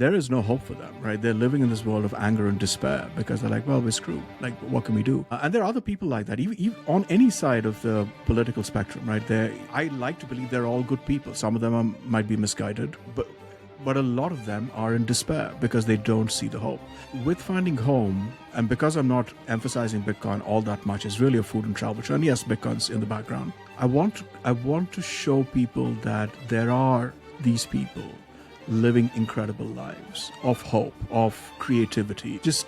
there is no hope for them, right? They're living in this world of anger and despair because they're like, well, we're screwed. Like, what can we do? And there are other people like that, even on any side of the political spectrum, right? I like to believe they're all good people. Some of them might be misguided, but a lot of them are in despair because they don't see the hope. With finding home, and because I'm not emphasizing Bitcoin all that much, it's really a food and travel show. And yes, Bitcoin's in the background. I want to show people that there are these people living incredible lives of hope, of creativity, just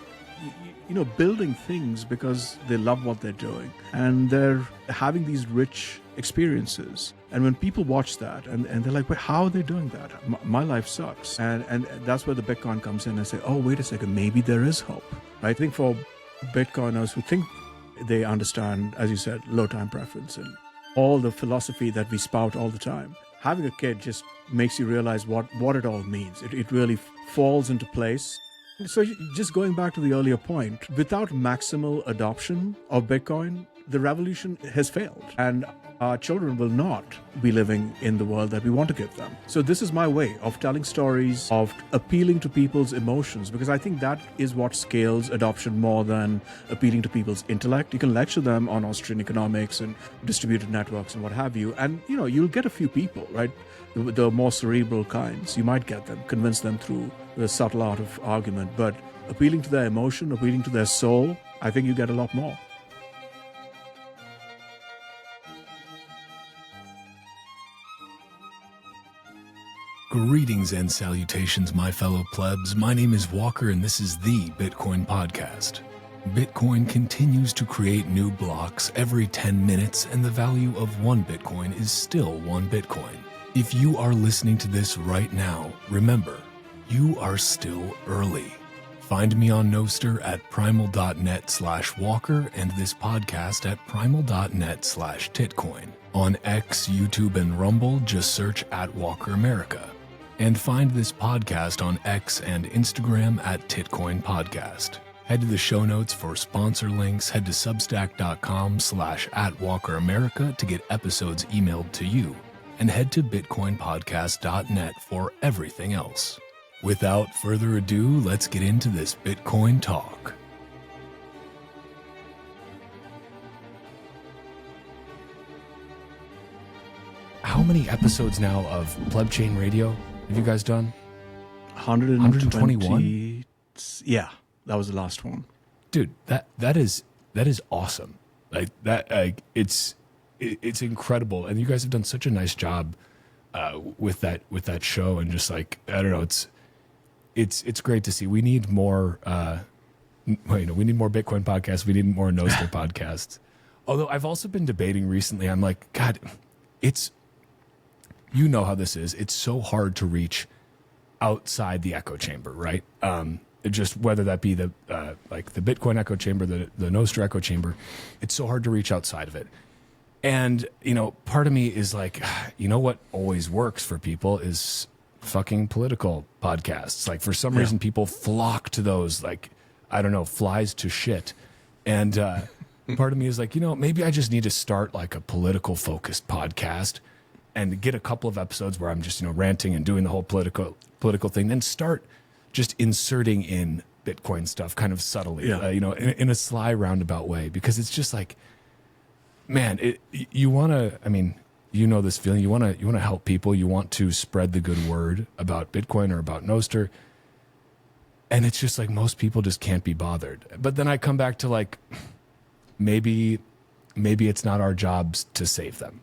building things because they love what they're doing and they're having these rich experiences. And when people watch that and they're like, wait, how are they doing that? My life sucks. And that's where the Bitcoin comes in and say, oh, wait a second, maybe there is hope. I think for Bitcoiners who think they understand, as you said, low time preference and all the philosophy that we spout all the time, having a kid just makes you realize what it all means. It really falls into place. So just going back to the earlier point, without maximal adoption of Bitcoin, the revolution has failed. And our children will not be living in the world that we want to give them. So this is my way of telling stories, of appealing to people's emotions, because I think that is what scales adoption more than appealing to people's intellect. You can lecture them on Austrian economics and distributed networks and what have you, and you'll get a few people, right? The more cerebral kinds, you might get them, convince them through the subtle art of argument, but appealing to their emotion, appealing to their soul, I think you get a lot more. Greetings and salutations, my fellow plebs. My name is Walker, and this is the Bitcoin Podcast. Bitcoin continues to create new blocks every 10 minutes, and the value of one Bitcoin is still one Bitcoin. If you are listening to this right now, remember, you are still early. Find me on Noster at primal.net/Walker and this podcast at primal.net/Titcoin. On X, YouTube, and Rumble, just search at Walker America. And find this podcast on X and Instagram at Titcoin Podcast. Head to the show notes for sponsor links. Head to substack.com/@WalkerAmerica to get episodes emailed to you. And head to bitcoinpodcast.net for everything else. Without further ado, let's get into this Bitcoin talk. How many episodes now of Pleb Chain Radio have you guys done? 121? Yeah, that was the last one. Dude, that is awesome. Like that, it's incredible, and you guys have done such a nice job with that show, and just like, I don't know, it's great to see. We need more. We need more Bitcoin podcasts. We need more Noster podcasts. Although I've also been debating recently. I'm like, God, you know how this is. It's so hard to reach outside the echo chamber, right? Just whether that be the Bitcoin echo chamber, the Nostr echo chamber, it's so hard to reach outside of it. And, part of me is like, what always works for people is fucking political podcasts. Like, for some reason, people flock to those, like, I don't know, flies to shit. And part of me is like, maybe I just need to start like a political focused podcast and get a couple of episodes where I'm just, ranting and doing the whole political thing, then start just inserting in Bitcoin stuff kind of subtly, in a sly roundabout way, because it's just like, man, you want to, this feeling, you want to help people, you want to spread the good word about Bitcoin or about Noster. And it's just like, most people just can't be bothered. But then I come back to like, maybe it's not our jobs to save them.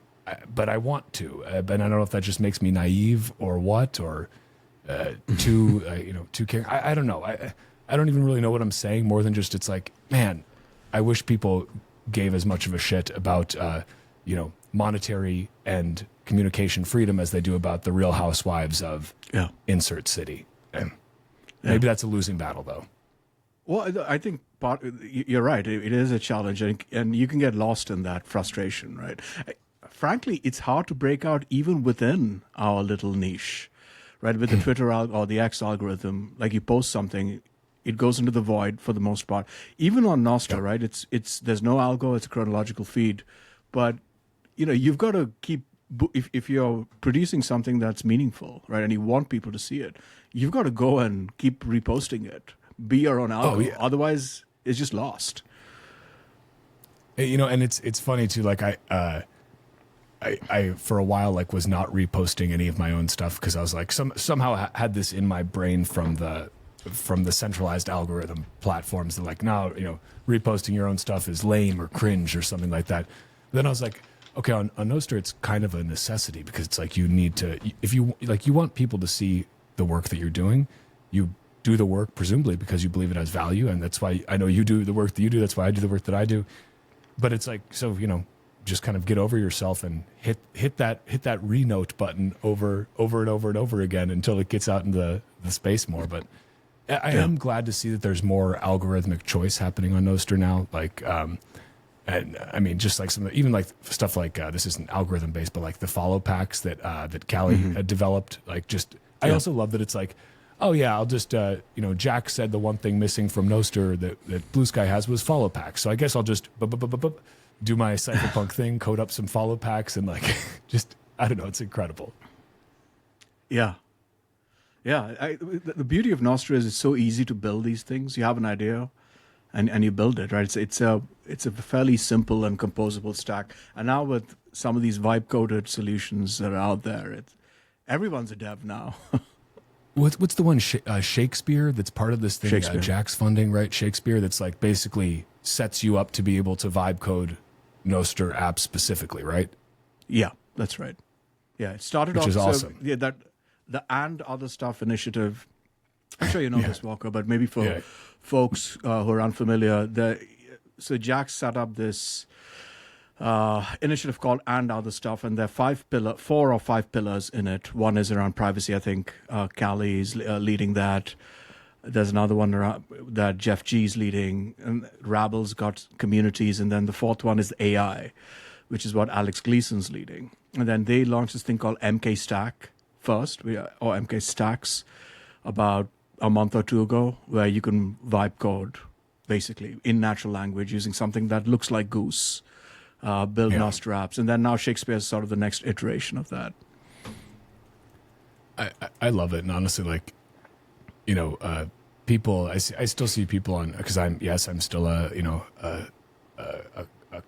But I want to, but I don't know if that just makes me naive or what, or too caring. I don't know. I don't even really know what I'm saying, more than just, it's like, man, I wish people gave as much of a shit about, monetary and communication freedom as they do about the Real Housewives of insert city. Maybe that's a losing battle, though. Well, I think you're right. It is a challenge, and you can get lost in that frustration, right? Frankly, it's hard to break out even within our little niche, right? With the Twitter or the X algorithm, like you post something, it goes into the void for the most part. Even on Nostr, right? It's there's no algo, it's a chronological feed, but you've got to keep, if you're producing something that's meaningful, right, and you want people to see it, you've got to go and keep reposting it. Be your own algo. Oh, yeah. Otherwise, it's just lost. You know, and it's funny too. Like I for a while like was not reposting any of my own stuff because I was like somehow had this in my brain from the centralized algorithm platforms that like, no, you know, reposting your own stuff is lame or cringe or something like that. Then I was like, okay, on Noster it's kind of a necessity because it's like you need to, if you like, you want people to see the work that you're doing, you do the work presumably because you believe it has value, and that's why I know you do the work that you do. That's why I do the work that I do. But it's like, so, you know, just kind of get over yourself and hit that renote button over and over and over again until it gets out in the space more. But I am glad to see that there's more algorithmic choice happening on Noster now. Like, and I mean, just like even like stuff like this isn't algorithm based, but like the follow packs that Callie had developed. Like, just I also love that it's like, oh yeah, I'll just you know, Jack said the one thing missing from Noster that Blue Sky has was follow packs. So I guess I'll just do my cypherpunk thing, code up some follow packs, and like just I don't know, it's incredible. Yeah. Yeah, the beauty of Nostr is it's so easy to build these things. You have an idea, and you build it, right? It's a fairly simple and composable stack. And now with some of these vibe coded solutions that are out there, everyone's a dev now. What's the one Shakespeare that's part of this thing? Jack's funding, right? Shakespeare that's like basically sets you up to be able to vibe code Noster apps specifically, right? Yeah, that's right. Yeah, it started which off is awesome. Yeah, that the and other stuff initiative. I'm sure you know this, Walker, but maybe for folks who are unfamiliar, so Jack set up this initiative called And Other Stuff, and there are 4 or 5 pillars in it. One is around privacy. I think Callie is leading that. There's another one around, that Jeff G is leading, and Rabble's got communities, and then the 4th one is AI, which is what Alex Gleason's leading. And then they launched this thing called MK Stack first, or MK Stacks, about a month or 2 ago, where you can vibe code basically in natural language using something that looks like Goose. Build Nostr apps, and then now Shakespeare is sort of the next iteration of that. I love it, and honestly, like, you know, people, I still see people on, because I'm still a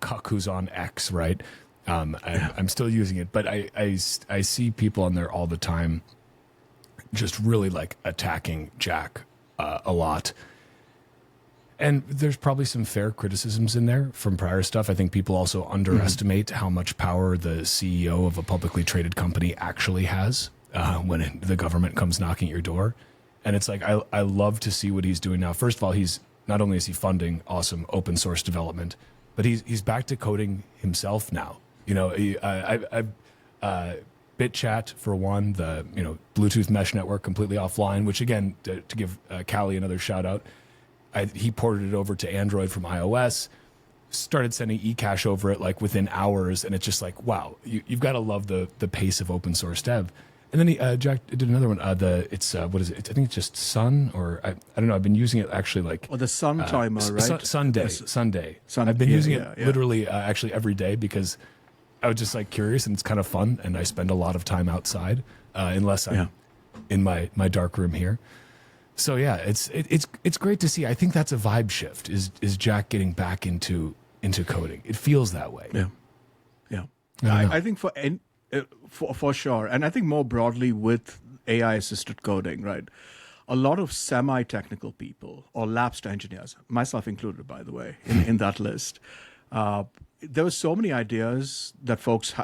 cuck who's on X, right? I'm still using it, but I see people on there all the time, just really like attacking Jack a lot. And there's probably some fair criticisms in there from prior stuff. I think people also underestimate how much power the CEO of a publicly traded company actually has when the government comes knocking at your door. And it's like, I love to see what he's doing now. First of all, he's not only is he funding awesome open source development, but he's back to coding himself now. You know, BitChat for one, the Bluetooth mesh network completely offline, which again, to give Callie another shout out, he ported it over to Android from iOS, started sending eCache over it like within hours, and it's just like, wow, you've got to love the pace of open source dev. And then Jack did another one. What is it? I think it's just Sun, or I don't know. I've been using it actually like the Sun timer, right? Sunday. I've been using it literally actually every day because I was just like curious, and it's kind of fun, and I spend a lot of time outside unless I'm in my dark room here. So yeah, it's great to see. I think that's a vibe shift. Is Jack getting back into coding? It feels that way. Yeah. I think for sure, and I think more broadly with AI assisted coding, right? A lot of semi-technical people or lapsed engineers, myself included, by the way, in that list. There were so many ideas that folks,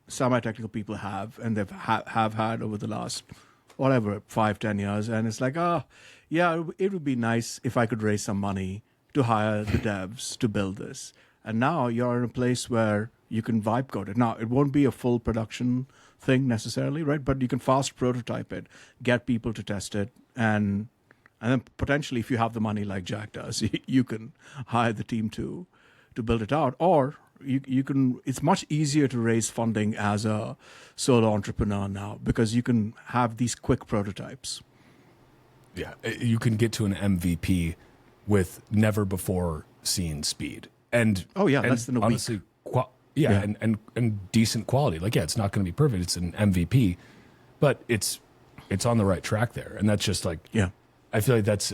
semi-technical people have, and they've have had over the last 5-10 years, and it's like, it would be nice if I could raise some money to hire the devs to build this. And now you're in a place where you can vibe code it. Now, it won't be a full production thing necessarily, right? But you can fast prototype it, get people to test it, and then potentially, if you have the money like Jack does, you can hire the team to build it out. Or you can. It's much easier to raise funding as a solo entrepreneur now because you can have these quick prototypes. Yeah, you can get to an MVP with never before seen speed. And less than a honestly, week. And decent quality. Like, it's not going to be perfect. It's an MVP, but it's it's on the right track there. And that's just like, Yeah. I feel like that's,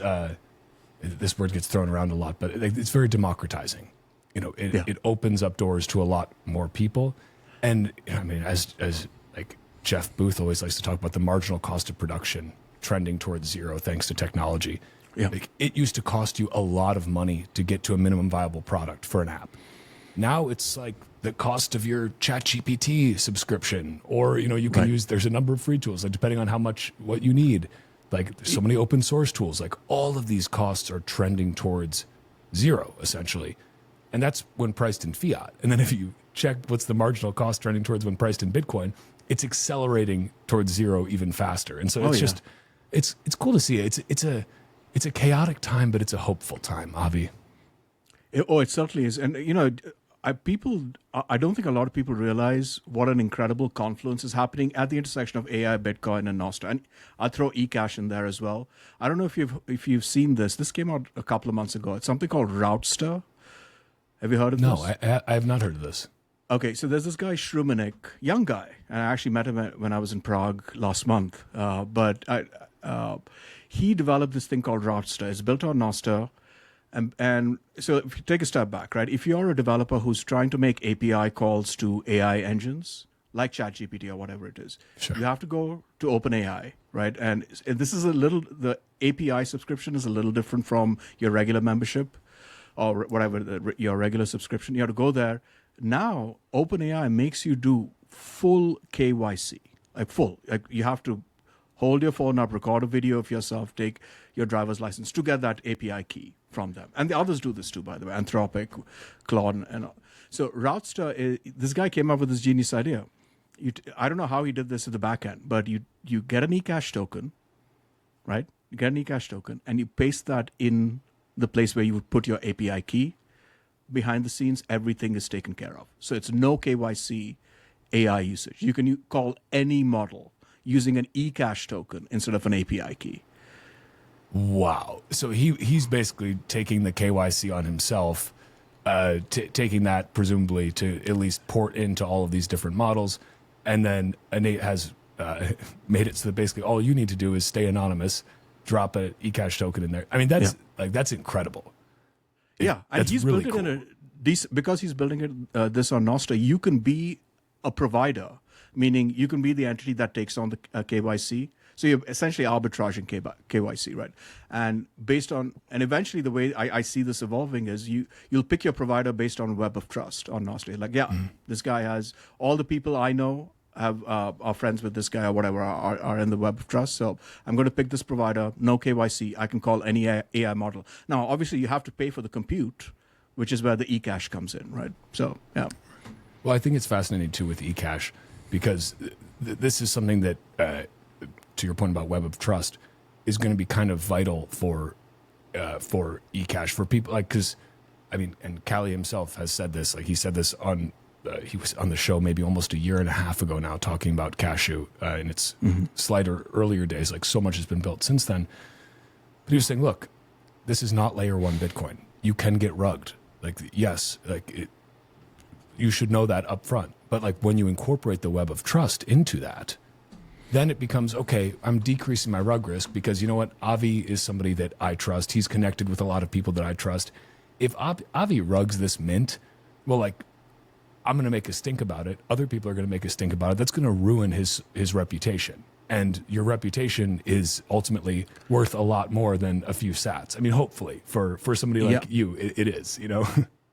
this word gets thrown around a lot, but it's very democratizing. It opens up doors to a lot more people. And I mean, as like Jeff Booth always likes to talk about, the marginal cost of production trending towards zero thanks to technology. Yeah. Like, it used to cost you a lot of money to get to a minimum viable product for an app. Now it's like the cost of your ChatGPT subscription, or you can use. There's a number of free tools, like depending on what you need. Like, there's so many open source tools. Like, all of these costs are trending towards zero essentially, and that's when priced in fiat. And then if you check what's the marginal cost trending towards when priced in Bitcoin, it's accelerating towards zero even faster. And so it's it's cool to see it. It's a chaotic time, but it's a hopeful time, Avi. It certainly is. And, I don't think a lot of people realize what an incredible confluence is happening at the intersection of AI, Bitcoin, and Nostr. And I'll throw eCash in there as well. I don't know if you've seen this. This came out a couple of months ago. It's something called Routster. Have you heard of this? No, I have not heard of this. Okay, so there's this guy, Shrumanik, young guy. And I actually met him when I was in Prague last month. He developed this thing called Routster. It's built on Noster. And so if you take a step back, right, if you're a developer who's trying to make API calls to AI engines, like ChatGPT or whatever it is, sure, you have to go to OpenAI, right? And this is the API subscription is a little different from your regular membership or whatever, your regular subscription. You have to go there. Now, OpenAI makes you do full KYC, like you have to hold your phone up, record a video of yourself, take your driver's license to get that API key from them. And the others do this too, by the way, Anthropic, Claude. And so Routster, this guy came up with this genius idea. I don't know how he did this at the back end, but you get an eCash token, right? You get an eCash token, and you paste that in the place where you would put your API key. Behind the scenes, everything is taken care of. So it's no KYC AI usage. You can call any model using an eCash token instead of an API key. Wow. So he's basically taking the KYC on himself, taking that presumably to at least port into all of these different models. And then Innate has made it so that basically all you need to do is stay anonymous, drop an eCash token in there. I mean, that's incredible. And he's really built it in because he's building it this on Nostr. You can be a provider, meaning you can be the entity that takes on the KYC. So you're essentially arbitraging KYC, right? And eventually the way I see this evolving is you'll pick your provider based on web of trust on Nostr. Like, this guy has all the people I know are friends with this guy or whatever are in the web of trust. So I'm going to pick this provider, no KYC. I can call any AI model. Now, obviously, you have to pay for the compute, which is where the eCash comes in, right? So, yeah. Well, I think it's fascinating, too, with eCash, because this is something that, to your point about web of trust, is going to be kind of vital for eCash, for people, like, because, I mean, and Callie himself has said this, like, he said this on, he was on the show maybe almost a year and a half ago now, talking about Cashew in its slighter earlier days. Like, so much has been built since then. But he was saying, look, this is not layer one Bitcoin. You can get rugged. Like, yes, like you should know that up front. But like when you incorporate the web of trust into that, then it becomes, okay, I'm decreasing my rug risk because you know what? Avi is somebody that I trust. He's connected with a lot of people that I trust. If Avi rugs this mint, well, like, I'm going to make a stink about it. Other people are going to make a stink about it. That's going to ruin his reputation. And your reputation is ultimately worth a lot more than a few sats. I mean, hopefully for somebody like you, it is, you know?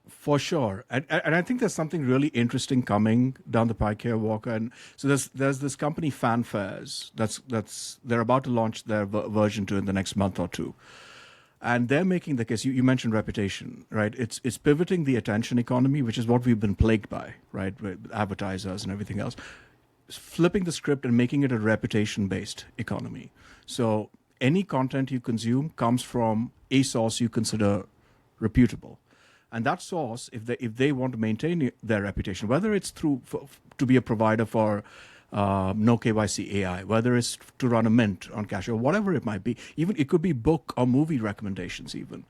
For sure. And I think there's something really interesting coming down the pike here, Walker. And so there's this company, Fanfares, they're about to launch their version 2 in the next month or two. And they're making the case, you mentioned reputation, right? It's pivoting the attention economy, which is what we've been plagued by, right? With advertisers and everything else. Flipping the script and making it a reputation-based economy. So any content you consume comes from a source you consider reputable. And that source, if they want to maintain their reputation, whether it's to be a provider for no KYC AI, whether it's to run a mint on Cash or whatever it might be, even it could be book or movie recommendations even.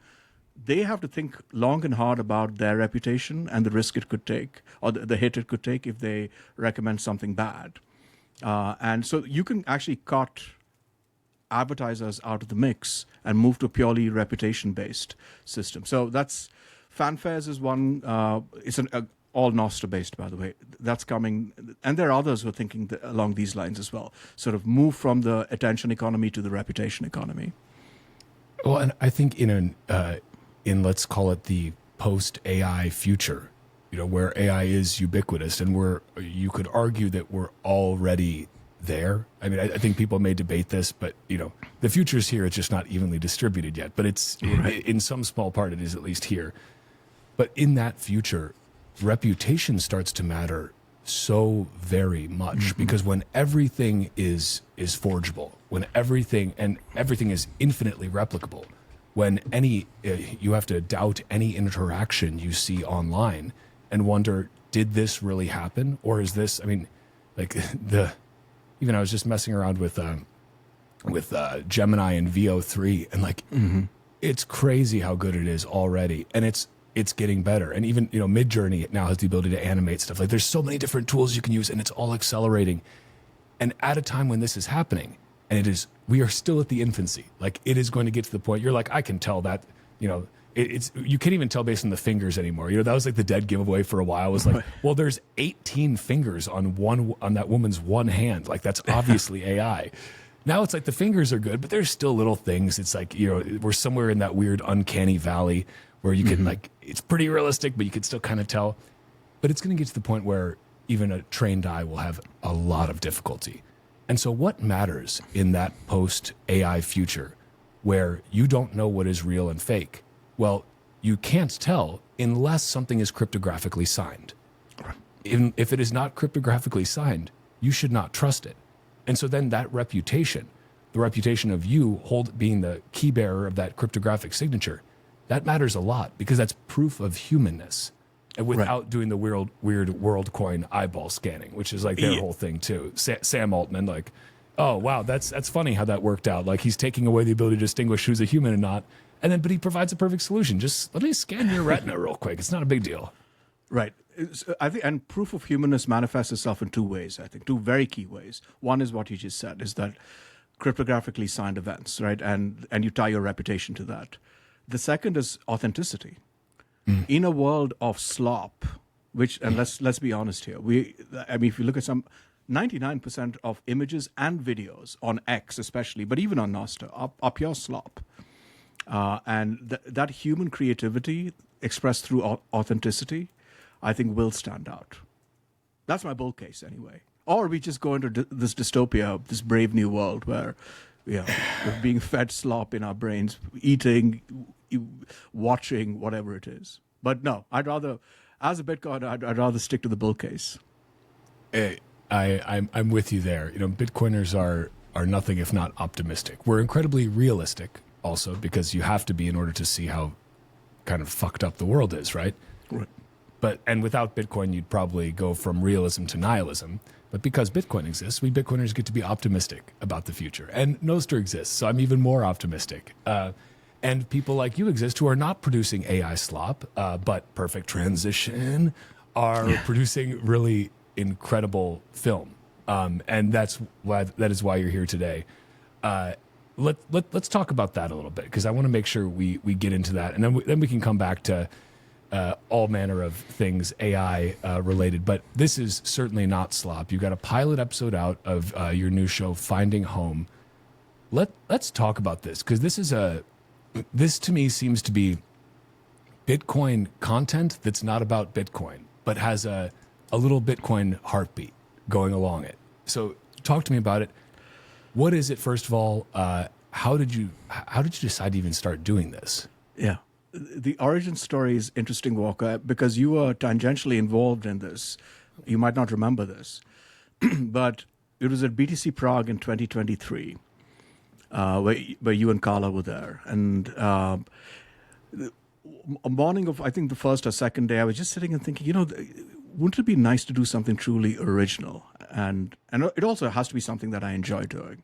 They have to think long and hard about their reputation and the risk it could take or the hit it could take if they recommend something bad. And so you can actually cut advertisers out of the mix and move to a purely reputation-based system. So that's fanfares is one. It's an all Nostr based, by the way. That's coming, and there are others who are thinking along these lines as well. Sort of move from the attention economy to the reputation economy. Well, and I think in let's call it the post AI future, where AI is ubiquitous, and where you could argue that we're already there. I mean, I think people may debate this, but the future's here. It's just not evenly distributed yet. But it's right. in some small part, it is at least here. But in that future, reputation starts to matter so very much, because when everything is forgeable, when everything is infinitely replicable, when you have to doubt any interaction you see online and wonder, did this really happen, or is this? I mean, like even I was just messing around with Gemini and VO3, and it's crazy how good it is already, and it's getting better. And even Midjourney now has the ability to animate stuff. Like, there's so many different tools you can use, and it's all accelerating. And at a time when this is happening, and we are still at the infancy. Like, it is going to get to the point you're like, I can tell that you can't even tell based on the fingers anymore. That was like the dead giveaway for a while. It was like, well, there's 18 fingers on that woman's one hand. Like, that's obviously AI. Now it's like the fingers are good, but there's still little things. It's like, we're somewhere in that weird uncanny valley where you can it's pretty realistic, but you can still kind of tell. But it's going to get to the point where even a trained eye will have a lot of difficulty. And so what matters in that post-AI future where you don't know what is real and fake? Well, you can't tell unless something is cryptographically signed. Even if it is not cryptographically signed, you should not trust it. And so then that reputation, the reputation of you being the key bearer of that cryptographic signature, that matters a lot, because that's proof of humanness, and without doing the weird WorldCoin eyeball scanning, which is like their whole thing too. Sam Altman, like, oh wow, that's funny how that worked out. Like, he's taking away the ability to distinguish who's a human and not, but he provides a perfect solution. Just let me scan your retina real quick. It's not a big deal. Right. I think, and proof of humanness manifests itself in two ways. I think two very key ways. One is what you just said, is that cryptographically signed events, right? And you tie your reputation to that. The second is authenticity. In a world of slop, and let's be honest here, if you look at 99% of images and videos on X especially, but even on Noster, are pure slop. And that human creativity expressed through authenticity, I think, will stand out. That's my bull case anyway. Or we just go into this dystopia, this brave new world where we're being fed slop in our brains, eating, watching, whatever it is. But no, I'd rather, as a Bitcoiner, I'd rather stick to the bull case. I'm with you there. Bitcoiners are nothing if not optimistic. We're incredibly realistic also, because you have to be in order to see how kind of fucked up the world is, right? Right. And without Bitcoin, you'd probably go from realism to nihilism. But because Bitcoin exists, we Bitcoiners get to be optimistic about the future. And Noster exists, so I'm even more optimistic. And people like you exist who are not producing AI slop, but Perfect Transition are producing really incredible film. And that is why you're here today. Let's talk about that a little bit, because I want to make sure we get into that. And then we can come back to all manner of things AI related. But this is certainly not slop. You've got a pilot episode out of your new show, Finding Home. Let's talk about this, because this to me seems to be Bitcoin content that's not about Bitcoin, but has a little Bitcoin heartbeat going along it. So talk to me about it. What is it, first of all? How did you decide to even start doing this? Yeah. The origin story is interesting, Walker, because you were tangentially involved in this. You might not remember this, but it was at BTC Prague in 2023, where you and Carla were there. And a morning of, I think, the first or second day, I was just sitting and thinking, wouldn't it be nice to do something truly original? And it also has to be something that I enjoy doing.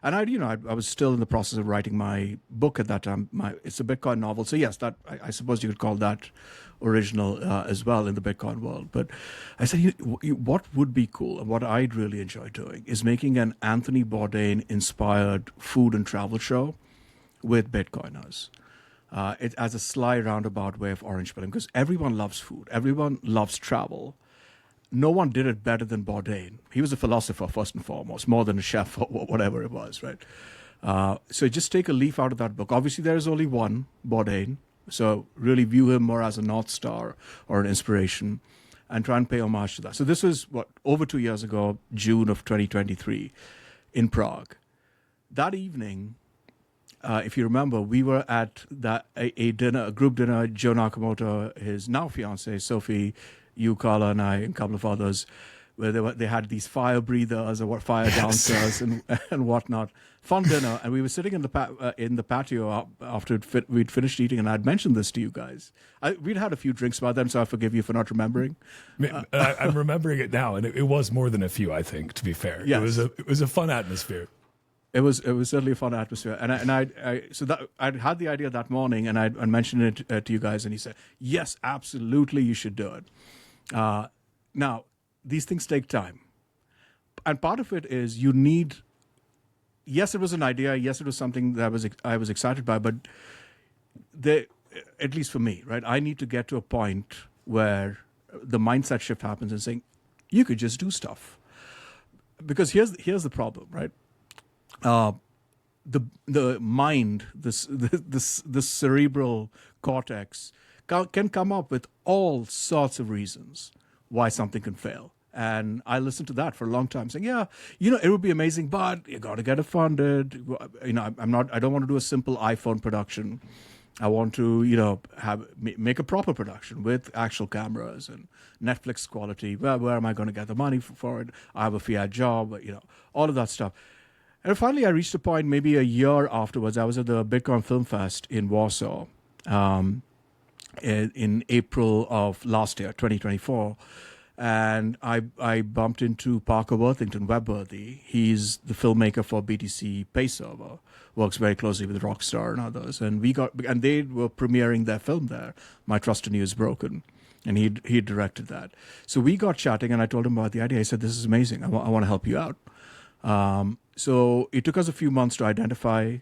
And I was still in the process of writing my book at that time. It's a Bitcoin novel. So yes, that I suppose you could call that original as well in the Bitcoin world. But I said, what would be cool and what I'd really enjoy doing is making an Anthony Bourdain-inspired food and travel show with Bitcoiners. It as a sly roundabout way of orange pilling, because everyone loves food, everyone loves travel. No one did it better than Bourdain. He was a philosopher first and foremost, more than a chef or whatever it was, right? So just take a leaf out of that book. Obviously, there is only one Bourdain, so really view him more as a North Star or an inspiration, and try and pay homage to that. So this was over 2 years ago, June of 2023, in Prague. That evening, if you remember, we were at a dinner, a group dinner. Joe Nakamoto, his now fiancée Sophie, you, Carla, and I, and a couple of others, where they had these fire breathers or fire dancers and whatnot. Fun dinner, and we were sitting in the patio after we'd finished eating, and I'd mentioned this to you guys. We'd had a few drinks by then, so I forgive you for not remembering. I'm remembering it now, and it was more than a few, I think. To be fair, yes. It was a fun atmosphere. It was certainly a fun atmosphere, and I'd had the idea that morning, and I mentioned it to you guys, and he said, "Yes, absolutely, you should do it." Now, these things take time, and part of it is you need. Yes, it was an idea. Yes, it was something that I was excited by, but at least for me, right? I need to get to a point where the mindset shift happens and saying, "You could just do stuff," because here's the problem, right? The mind, this cerebral cortex can come up with all sorts of reasons why something can fail. And I listened to that for a long time, saying, "Yeah, it would be amazing, but you got to get it funded. I don't want to do a simple iPhone production. I want to, make a proper production with actual cameras and Netflix quality. Where am I going to get the money for it? I have a fiat job, all of that stuff." And finally, I reached a point maybe a year afterwards. I was at the Bitcoin Film Fest in Warsaw in April of last year, 2024. And I bumped into Parker Worthington, Webworthy. He's the filmmaker for BTC Pay Server, works very closely with Rockstar and others. And they were premiering their film there, My Trust in You is Broken. And he directed that. So we got chatting, and I told him about the idea. I said, "This is amazing. I want to help you out." So it took us a few months to identify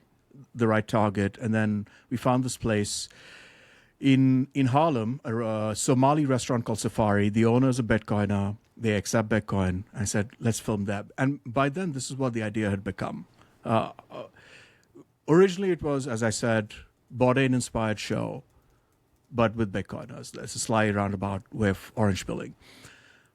the right target, and then we found this place in Harlem, a Somali restaurant called Safari. The owner is a Bitcoiner. They accept Bitcoin. I said, "Let's film that." And by then, this is what the idea had become. Originally, it was, as I said, Bourdain-inspired show, but with Bitcoiners. That's a sly roundabout way of orange pilling.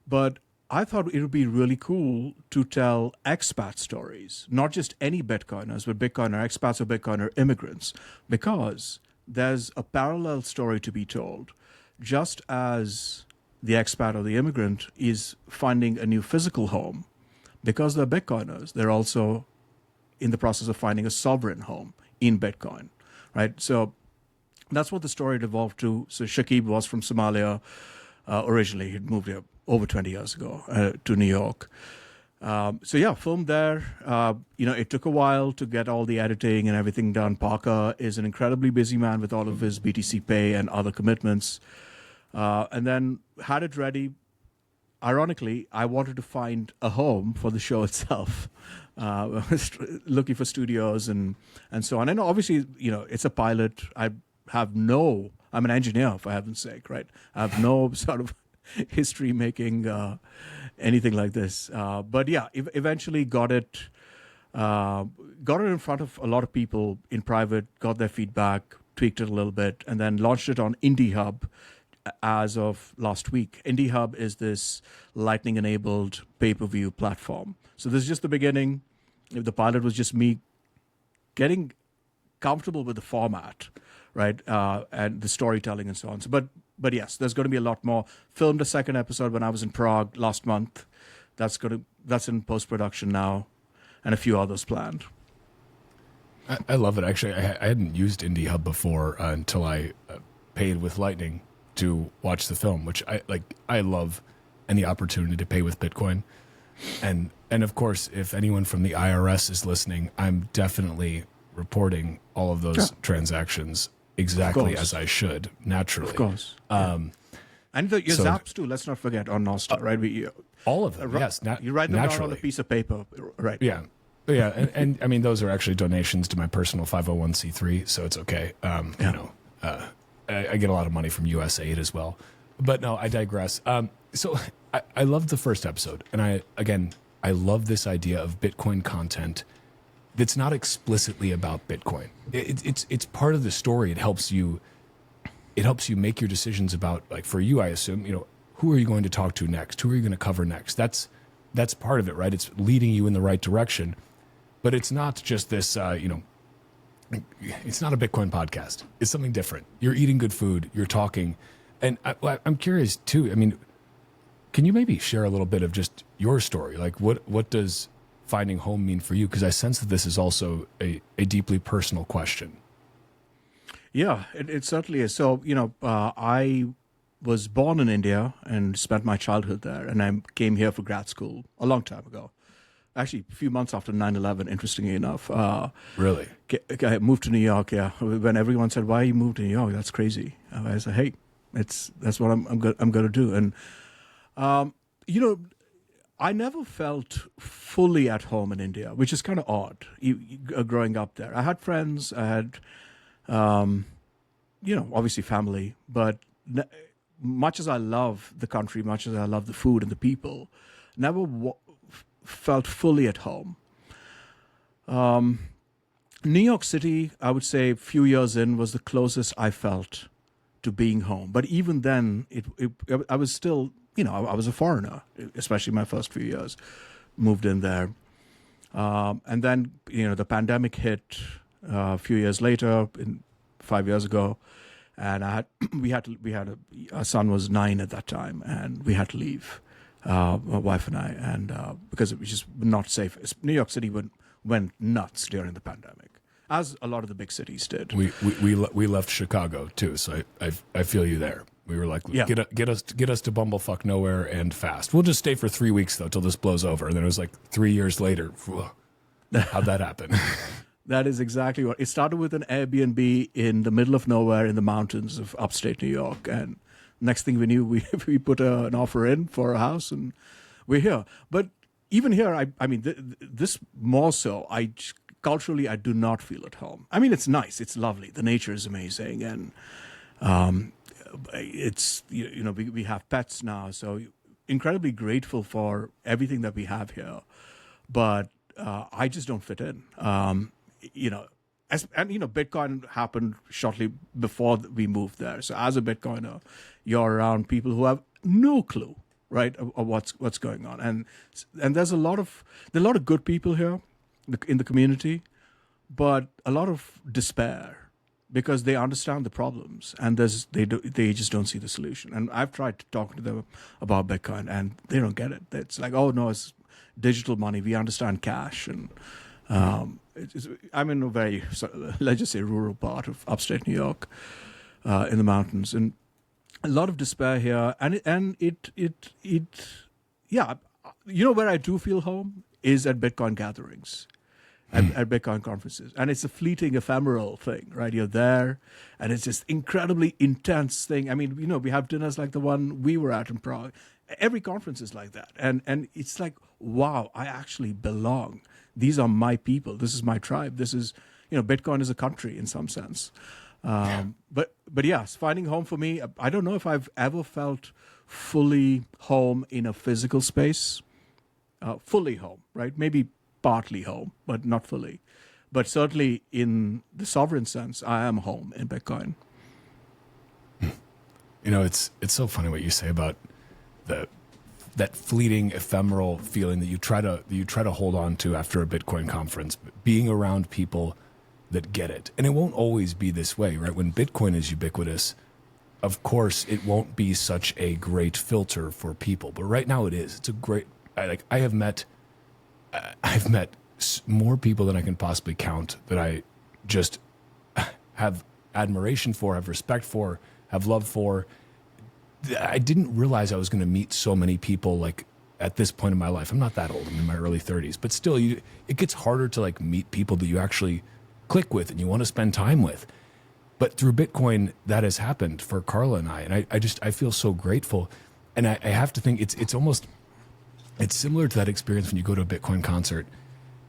But I thought it would be really cool to tell expat stories, not just any Bitcoiners, but Bitcoiner expats or Bitcoiner immigrants, because there's a parallel story to be told. Just as the expat or the immigrant is finding a new physical home, because they're Bitcoiners, they're also in the process of finding a sovereign home in Bitcoin, right? So that's what the story devolved to. So Shakib was from Somalia originally. He'd moved here over 20 years ago to New York. Filmed there. It took a while to get all the editing and everything done. Parker is an incredibly busy man with all of his BTC Pay and other commitments. And then had it ready. Ironically, I wanted to find a home for the show itself. Looking for studios and so on. And obviously, it's a pilot. I'm an engineer, for heaven's sake, right? I have no sort of history making anything like this. But yeah, eventually got it in front of a lot of people in private, got their feedback, tweaked it a little bit, and then launched it on Indie Hub as of last week. Indie Hub is this Lightning-enabled pay-per-view platform. So this is just the beginning. The pilot was just me getting comfortable with the format, right, and the storytelling and so on. So, but yes, there's going to be a lot more. Filmed a second episode when I was in Prague last month. That's in post-production now, and a few others planned. I love it. Actually, I hadn't used Indie Hub before until I paid with Lightning to watch the film, which I love any opportunity to pay with Bitcoin. And of course, if anyone from the IRS is listening, I'm definitely reporting all of those transactions exactly as I should, naturally. Of course. And your zaps too, let's not forget, on Nostr, right? All of them, yes. You write them naturally. down on a piece of paper, right? Yeah. Yeah, and I mean, those are actually donations to my personal 501c3, so it's okay. You know, I get a lot of money from USAID as well. But no, I digress. So I loved the first episode, and I love this idea of Bitcoin content that's not explicitly about Bitcoin. It's part of the story. It helps you make your decisions about, like, for you, I assume, you know, who are you going to talk to next? Who are you going to cover next? That's part of it, right? It's leading you in the right direction. But it's not just this, you know, it's not a Bitcoin podcast. It's something different. You're eating good food. You're talking. And I'm curious, too. I mean, can you maybe share a little bit of just your story? Like, what does finding home mean for you? Because I sense that this is also a deeply personal question. Yeah, it certainly is. So, you know, I was born in India and spent my childhood there. And I came here for grad school a long time ago. Actually, a few months after 9/11, interestingly enough. Really? I moved to New York, yeah. When everyone said, why you moved to New York? That's crazy. I said, hey, that's what I'm going to do. And, you know, I never felt fully at home in India, which is kind of odd, growing up there. I had friends, I had, you know, obviously family, but much as I love the country, much as I love the food and the people, never felt fully at home. New York City, I would say a few years in, was the closest I felt to being home. But even then, I was still, you know, I was a foreigner, especially my first few years. Moved in there. And then, you know, the pandemic hit a few years later, 5 years ago. And our son was 9 at that time, and we had to leave. My wife and I, and because it was just not safe. New York City went nuts during the pandemic, as a lot of the big cities did. We left Chicago too, so I feel you there. We were like, get us to bumblefuck nowhere and fast. We'll just stay for 3 weeks though till this blows over. And then it was like 3 years later. How'd that happen? That is exactly what it started with, an Airbnb in the middle of nowhere in the mountains of upstate New York, and next thing we knew, we put an offer in for a house, and we're here. But even here, I mean, this more so, culturally, I do not feel at home. I mean, it's nice, it's lovely, the nature is amazing, and it's, you know, we have pets now, so incredibly grateful for everything that we have here. But I just don't fit in. You know, and you know, Bitcoin happened shortly before we moved there. So as a Bitcoiner, you're around people who have no clue, right, of what's going on. And there's a lot of good people here in the community, but a lot of despair because they understand the problems and they just don't see the solution. And I've tried to talk to them about Bitcoin, and they don't get it. It's like, oh no, it's digital money. We understand cash, and I'm in a very, let's just say, rural part of upstate New York, in the mountains, and a lot of despair here. And it yeah, you know where I do feel home is at Bitcoin gatherings, at Bitcoin conferences, and it's a fleeting, ephemeral thing, right? You're there, and it's just incredibly intense thing. I mean, you know, we have dinners like the one we were at in Prague. Every conference is like that, and it's like, wow, I actually belong. These are my people. This is my tribe. This is, you know, Bitcoin is a country in some sense. But yes, finding home for me, I don't know if I've ever felt fully home in a physical space. Fully home, right? Maybe partly home, but not fully. But certainly in the sovereign sense, I am home in Bitcoin. You know, it's so funny what you say about that fleeting, ephemeral feeling that you try to hold on to after a Bitcoin conference, being around people that get it. And it won't always be this way, right? When Bitcoin is ubiquitous, of course, it won't be such a great filter for people. But right now it is. It's a great, I've met more people than I can possibly count that I just have admiration for, have respect for, have love for. I didn't realize I was going to meet so many people like at this point in my life. I'm not that old. I'm in my early 30s, but still, it gets harder to like meet people that you actually click with and you want to spend time with. But through Bitcoin, that has happened for Carla and I. And I feel so grateful. And I have to think it's similar to that experience when you go to a Bitcoin concert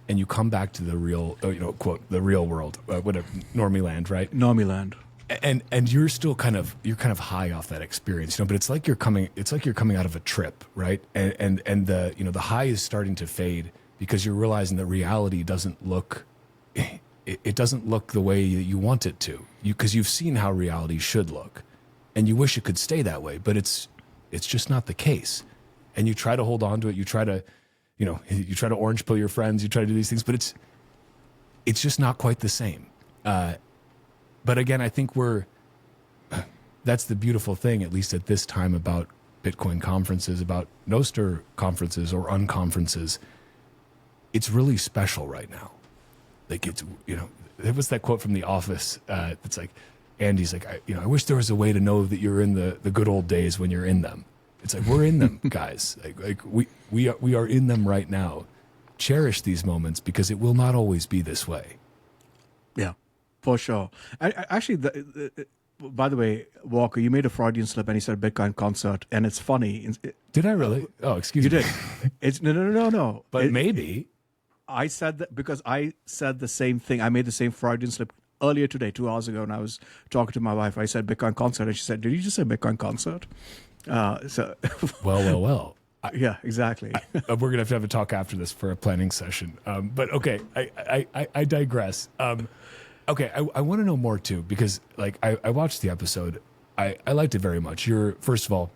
and you come back to the real, quote, the real world, whatever, normie land, right? Normie land. And you're still kind of high off that experience, but it's like you're coming out of a trip, right? And the high is starting to fade because you're realizing that reality doesn't look the way you want it to, because you've seen how reality should look, and you wish it could stay that way, but it's just not the case. And you try to hold on to it. You try to, you try to orange pill your friends. You try to do these things, but it's just not quite the same. But again, I think that's the beautiful thing, at least at this time, about Bitcoin conferences, about Noster conferences or unconferences. It's really special right now. Like there was that quote from The Office. It's like, Andy's like, I wish there was a way to know that you're in the good old days when you're in them. It's like, we're in them, guys. Like we are in them right now. Cherish these moments because it will not always be this way. Yeah. For sure. Actually, by the way, Walker, you made a Freudian slip and you said Bitcoin concert, and it's funny. Did I really? Oh, excuse me. You did. It's no. But maybe. I said that because I said the same thing. I made the same Freudian slip earlier today, 2 hours ago, and I was talking to my wife. I said Bitcoin concert, and she said, "Did you just say Bitcoin concert?" Well. Yeah, exactly. We're gonna have to have a talk after this for a planning session. But okay, I digress. Okay, I want to know more too, because like I watched the episode. I liked it very much. You're, first of all,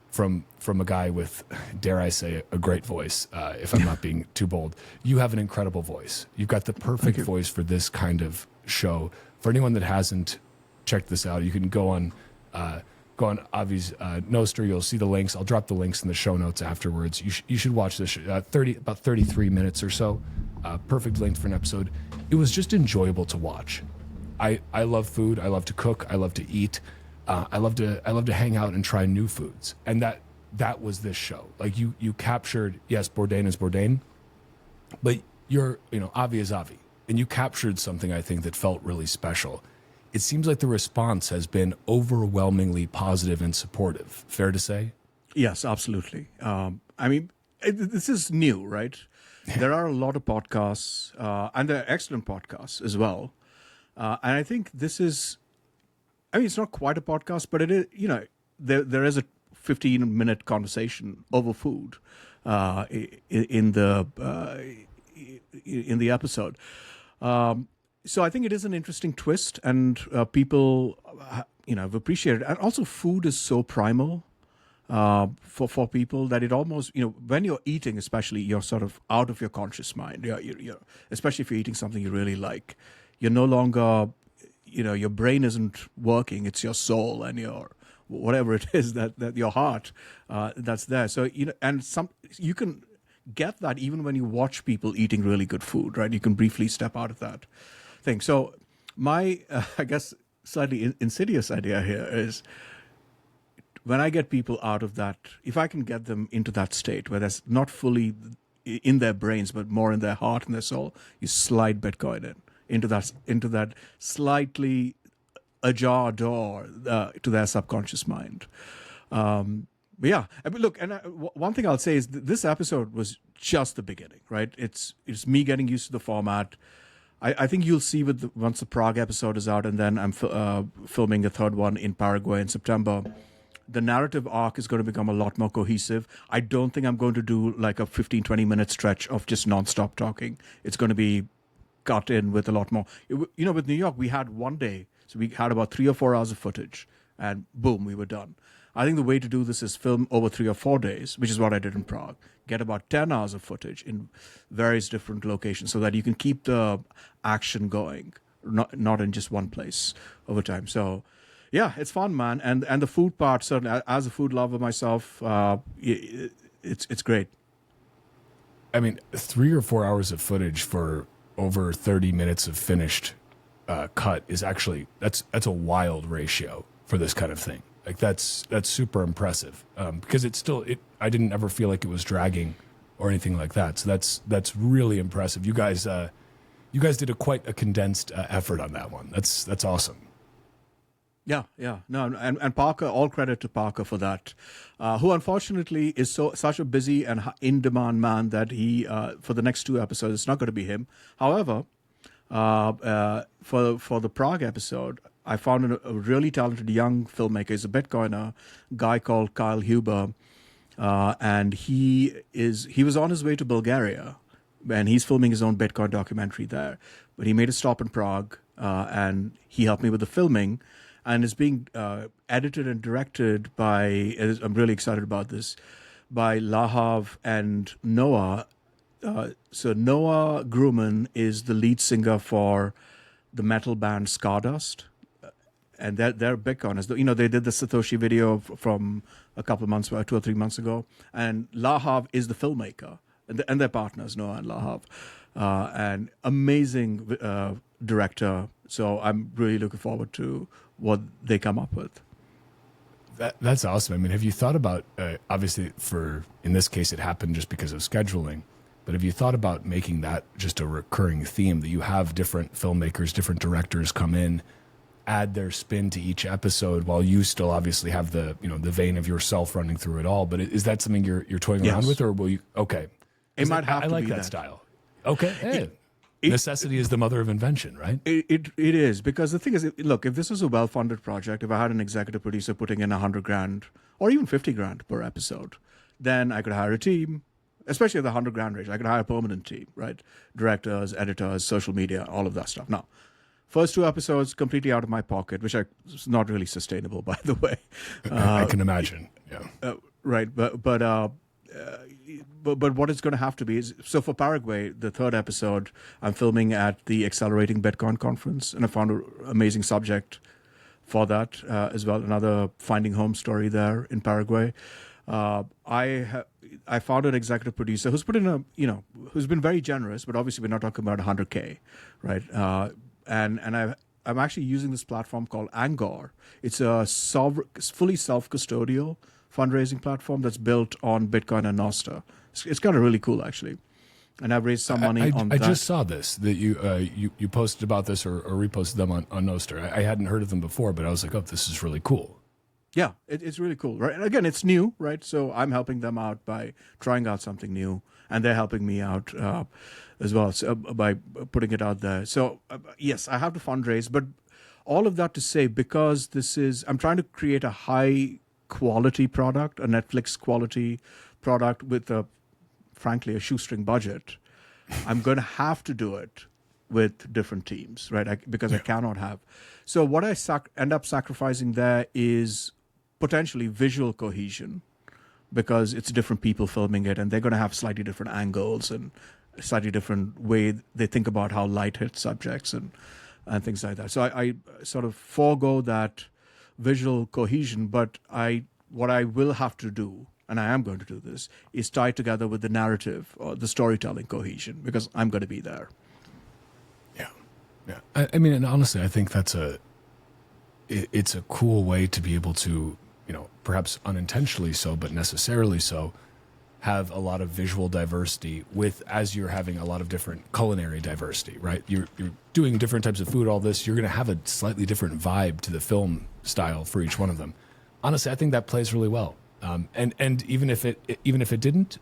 from a guy with, dare I say, a great voice, if I'm not being too bold. You have an incredible voice. You've got the perfect voice for this kind of show. For anyone that hasn't checked this out, you can go on Avi's Nostr. You'll see the links. I'll drop the links in the show notes afterwards. You should watch this. About 33 minutes or so. Perfect length for an episode. It was just enjoyable to watch. I love food. I love to cook. I love to eat. I love to hang out and try new foods. And that was this show. Like you captured, yes, Bourdain is Bourdain, but Avi is Avi, and you captured something I think that felt really special. It seems like the response has been overwhelmingly positive and supportive. Fair to say? Yes, absolutely. This is new, right? There are a lot of podcasts, and there are excellent podcasts as well. And I think this is, it's not quite a podcast, but it is, there is a 15-minute conversation over food in the episode. So I think it is an interesting twist, and people, have appreciated it. And also, food is so primal for people that it almost, when you're eating, especially, you're sort of out of your conscious mind. You're especially if you're eating something you really like, you're no longer, your brain isn't working. It's your soul and your whatever it is that your heart that's there. So and you can get that even when you watch people eating really good food, right? You can briefly step out of that thing. So my, I guess, slightly insidious idea here is, when I get people out of that, if I can get them into that state where that's not fully in their brains, but more in their heart and their soul, you slide Bitcoin into that slightly ajar door to their subconscious mind. Yeah, look, and one thing I'll say is this episode was just the beginning, right? It's me getting used to the format. I think you'll see once the Prague episode is out, and then I'm filming a third one in Paraguay in September. The narrative arc is going to become a lot more cohesive. I don't think I'm going to do like a 15, 20-minute stretch of just nonstop talking. It's going to be cut in with a lot more. With New York, we had one day. So we had about 3 or 4 hours of footage, and boom, we were done. I think the way to do this is film over 3 or 4 days, which is what I did in Prague. Get about 10 hours of footage in various different locations so that you can keep the action going, not in just one place over time. So, yeah, it's fun, man. And the food part, certainly, as a food lover myself, it's great. 3 or 4 hours of footage for over 30 minutes of finished cut is actually, that's a wild ratio for this kind of thing. Like that's super impressive, because I didn't ever feel like it was dragging or anything like that. So that's really impressive. You guys did quite a condensed effort on that one. That's awesome. Yeah. No, and Parker, all credit to Parker for that, who unfortunately is such a busy and in-demand man that he, for the next 2 episodes, it's not going to be him. However, for the Prague episode, I found a really talented young filmmaker. He's a Bitcoiner, guy called Kyle Huber, and he was on his way to Bulgaria, and he's filming his own Bitcoin documentary there. But he made a stop in Prague, and he helped me with the filming, and it's being edited and directed by. I'm really excited about this, by Lahav and Noah. So Noah Grumman is the lead singer for the metal band Stardust, and they're Bitcoiners. They did the Satoshi video from a couple of months, 2 or 3 months ago, and Lahav is the filmmaker, and their partners, Noah and Lahav, and amazing director. So I'm really looking forward to what they come up with. That's awesome. I mean, have you thought about, obviously in this case, it happened just because of scheduling, but have you thought about making that just a recurring theme, that you have different filmmakers, different directors come in, add their spin to each episode while you still obviously have the vein of yourself running through it all? But is that something you're toying around with, or will you? Okay. It might have I to like be that style. Okay. Hey. Necessity is the mother of invention, right? It is, because the thing is, look, if this was a well-funded project, if I had an executive producer putting in $100,000 or even $50,000 per episode, then I could hire a team, especially at the $100,000 range. I could hire a permanent team, right? Directors, editors, social media, all of that stuff. Now, first 2 episodes completely out of my pocket, which is not really sustainable, by the way. I can imagine. Yeah. Right, but what it's going to have to be is, so for Paraguay, the 3rd episode, I'm filming at the Accelerating Bitcoin conference, and I found an amazing subject for that as well. Another finding home story there in Paraguay. I found an executive producer who's put in who's been very generous, but obviously we're not talking about 100K, right? And I'm actually using this platform called Angor. It's a fully self-custodial fundraising platform that's built on Bitcoin and Nostr. It's kind of really cool, actually. And I've raised some money on that. I just saw this, that you posted about this or reposted them on Noster. I hadn't heard of them before, but I was like, oh, this is really cool. Yeah, it's really cool, right? And again, it's new, right? So I'm helping them out by trying out something new, and they're helping me out as well, so, by putting it out there. So yes, I have to fundraise, but all of that to say, because I'm trying to create a high quality product, a Netflix quality product with frankly, a shoestring budget. I'm going to have to do it with different teams, right? Because I cannot have. So what I end up sacrificing there is potentially visual cohesion, because it's different people filming it, and they're going to have slightly different angles and a slightly different way they think about how light hits subjects and things like that. So I sort of forego that visual cohesion, but what I will have to do, and I am going to do this, is tie together with the narrative or the storytelling cohesion, because I'm going to be there. Yeah. I mean, and honestly, I think it's a cool way to be able to, perhaps unintentionally so, but necessarily so, have a lot of visual diversity as you're having a lot of different culinary diversity, right? You're doing different types of food, all this, you're going to have a slightly different vibe to the film style for each one of them. Honestly, I think that plays really well. And even if it didn't,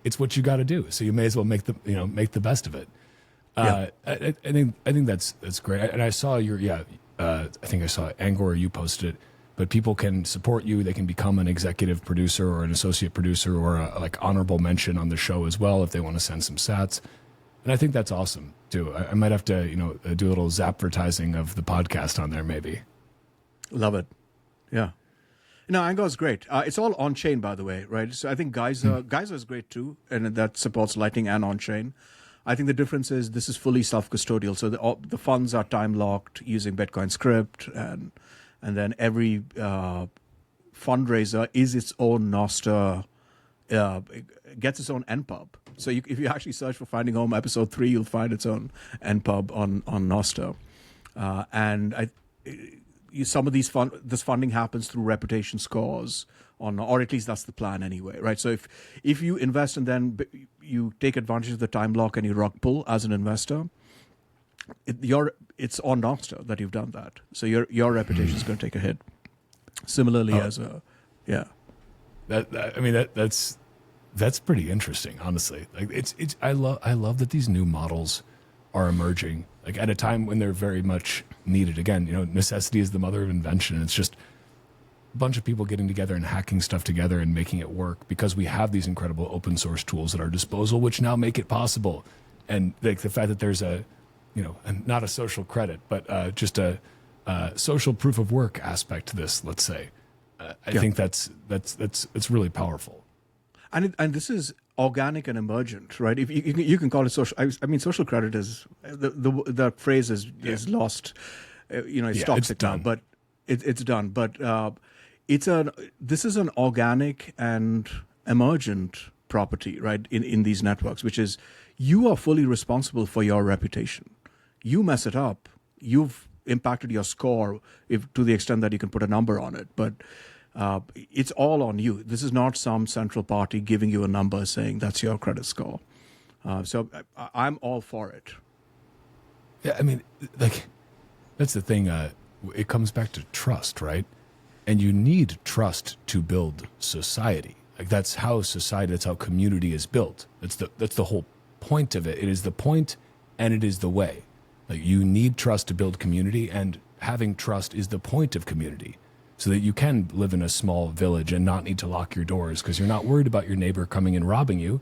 it's what you got to do. So you may as well make the best of it. I think that's great. And I saw I think I saw Angor, you posted it, but people can support you. They can become an executive producer or an associate producer or a honorable mention on the show as well if they want to send some sats. And I think that's awesome too. I might have to do a little zapvertising of the podcast on there maybe. Love it. Yeah. No, Angor is great. It's all on chain, by the way, right? So I think Geyser is great too, and that supports Lightning and on chain. I think the difference is this is fully self-custodial, so the funds are time locked using Bitcoin script, and then every fundraiser is its own Noster, gets its own NPub. So if you actually search for Finding Home episode 3, you'll find its own NPub on Noster, and some of this funding happens through reputation scores, or at least that's the plan anyway, right? So if you invest and then you take advantage of the time lock and you rug pull as an investor, it's on Nostr that you've done that. So your reputation is going to take a hit. Similarly, That's pretty interesting, honestly. Like I love that these new models are emerging, like at a time when they're very much needed. Again, necessity is the mother of invention. It's just a bunch of people getting together and hacking stuff together and making it work because we have these incredible open source tools at our disposal, which now make it possible. And like the fact that there's not a social credit, but just a social proof of work aspect to this, let's say. I think that's really powerful. And this is organic and emergent, right? If you can call it social. I mean, social credit is the phrase is lost. It's toxic now, but it's done. But this is an organic and emergent property, right? In these networks, which is you are fully responsible for your reputation. You mess it up, you've impacted your score to the extent that you can put a number on it. But it's all on you. This is not some central party giving you a number saying that's your credit score. So I'm all for it. Yeah, I mean, like, that's the thing. It comes back to trust, right? And you need trust to build society. Like that's how community is built. That's the whole point of it. It is the point and it is the way. Like you need trust to build community, and having trust is the point of community, so that you can live in a small village and not need to lock your doors because you're not worried about your neighbor coming and robbing you,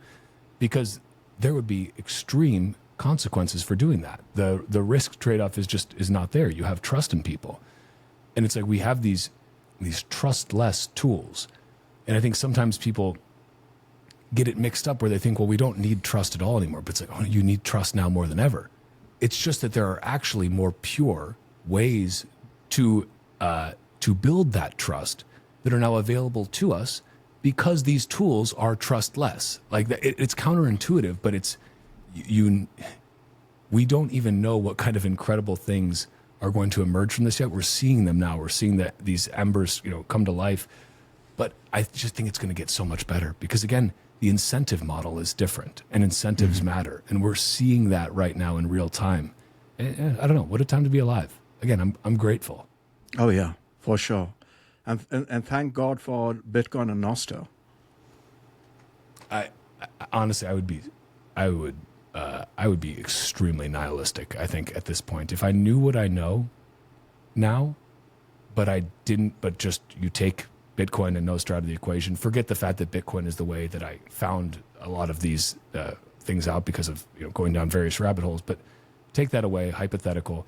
because there would be extreme consequences for doing that. The risk trade-off is not there. You have trust in people. And it's like we have these trustless tools. And I think sometimes people get it mixed up where they think, well, we don't need trust at all anymore. But it's like, oh, you need trust now more than ever. It's just that there are actually more pure ways to build that trust that are now available to us because these tools are trustless. Like it's counterintuitive, but we don't even know what kind of incredible things are going to emerge from this yet. We're seeing them now. We're seeing that these embers, come to life. But I just think it's going to get so much better because, again, the incentive model is different and incentives matter. And we're seeing that right now in real time. And I don't know. What a time to be alive. Again, I'm grateful. Oh, yeah, for sure. And thank God for Bitcoin and Noster. I honestly, I would be extremely nihilistic, I think, at this point. If I knew what I know now, but I didn't, but just you take Bitcoin and Nostr out of the equation, forget the fact that Bitcoin is the way that I found a lot of these things out because of going down various rabbit holes, but take that away, hypothetical.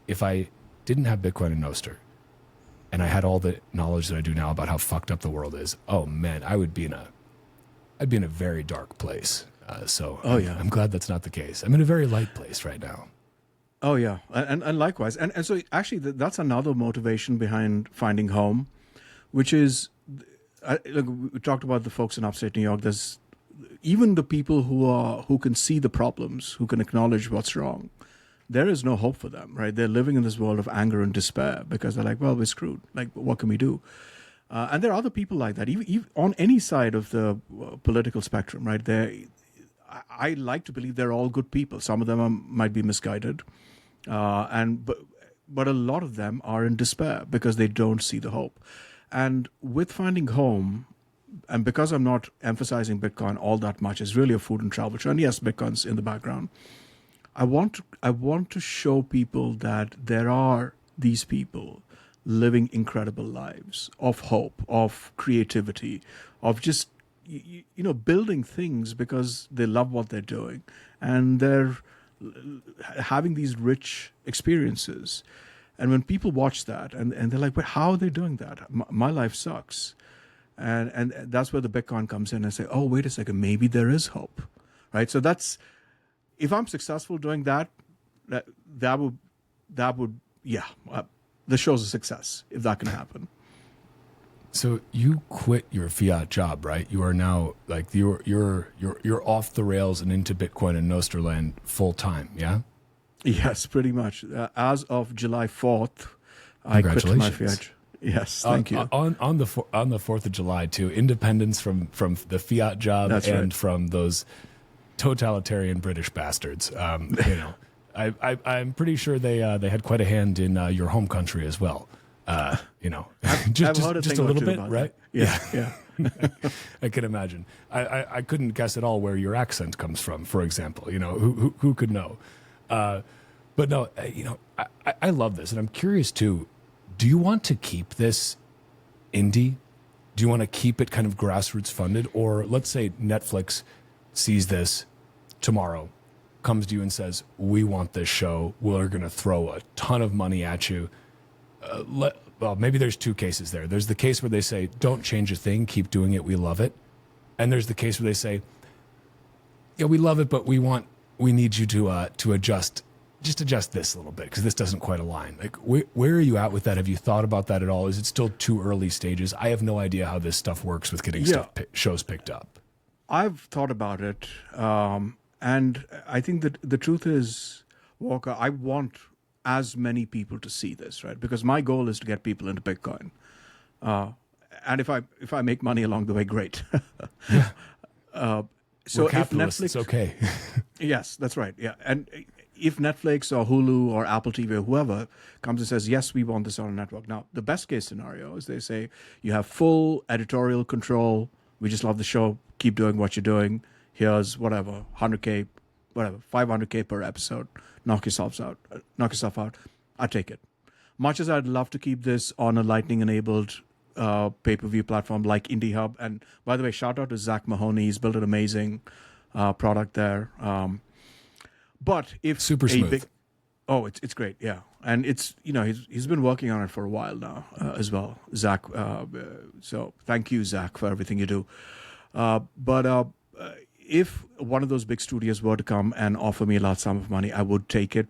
If I didn't have Bitcoin and Nostr, and I had all the knowledge that I do now about how fucked up the world is, oh man, I'd be in a very dark place. I'm glad that's not the case. I'm in a very light place right now. Oh yeah, and likewise, and so actually that's another motivation behind finding home, which is, we talked about the folks in upstate New York. There's even the people who can see the problems, who can acknowledge what's wrong. There is no hope for them, right? They're living in this world of anger and despair because they're like, well, we're screwed. Like, what can we do? And there are other people like that, even on any side of the political spectrum, right? I like to believe they're all good people. Some of them might be misguided, but a lot of them are in despair because they don't see the hope. And with finding home, and because I'm not emphasizing Bitcoin all that much, it's really a food and travel show. And yes, Bitcoin's in the background. I want to show people that there are these people living incredible lives of hope, of creativity, of just building things because they love what they're doing, and they're having these rich experiences. And when people watch that and they're like, but how are they doing that? My life sucks. And that's where the Bitcoin comes in and say, oh, wait a second, maybe there is hope, right? So that's, if I'm successful doing that would the show's a success if that can happen. So you quit your fiat job, right? You are now like you're off the rails and into Bitcoin and Nostr land full time, yeah? Yes, pretty much. As of July 4th, I quit my Congratulations. fiat. Yes, thank you. On the 4th of July too, independence from the fiat job That's and right. from those totalitarian British bastards. I'm pretty sure they had quite a hand in your home country as well. I've heard a just thing a or little two bit, about right? that. Yeah. I can imagine. I couldn't guess at all where your accent comes from, for example. Who could know? But no, I love this, and I'm curious too. Do you want to keep this indie? Do you want to keep it kind of grassroots funded? Or let's say Netflix sees this tomorrow, comes to you and says, we want this show. We're going to throw a ton of money at you. Well, maybe there's two cases there. There's the case where they say, don't change a thing, keep doing it, we love it. And there's the case where they say, yeah, we love it, but we need you to adjust this a little bit because this doesn't quite align. Like, where are you at with that? Have you thought about that at all? Is it still too early stages? I have no idea how this stuff works with getting shows picked up. I've thought about it, and I think that the truth is, Walker, I want as many people to see this, right? Because my goal is to get people into Bitcoin, and if I make money along the way, great. So We're if capitalists, Netflix, it's okay. yes, that's right, yeah, and if Netflix or Hulu or Apple TV or whoever comes and says, yes, we want this on a network. Now, the best case scenario is they say, you have full editorial control. We just love the show. Keep doing what you're doing. Here's whatever, 100K, whatever, 500K per episode. Knock yourself out. I take it. Much as I'd love to keep this on a Lightning-enabled pay-per-view platform like IndieHub. And by the way, shout out to Zach Mahoney. He's built an amazing product there. But if Super smooth. It's great, yeah, and it's he's been working on it for a while now as well, Zach. So thank you, Zach, for everything you do. But if one of those big studios were to come and offer me a large sum of money, I would take it.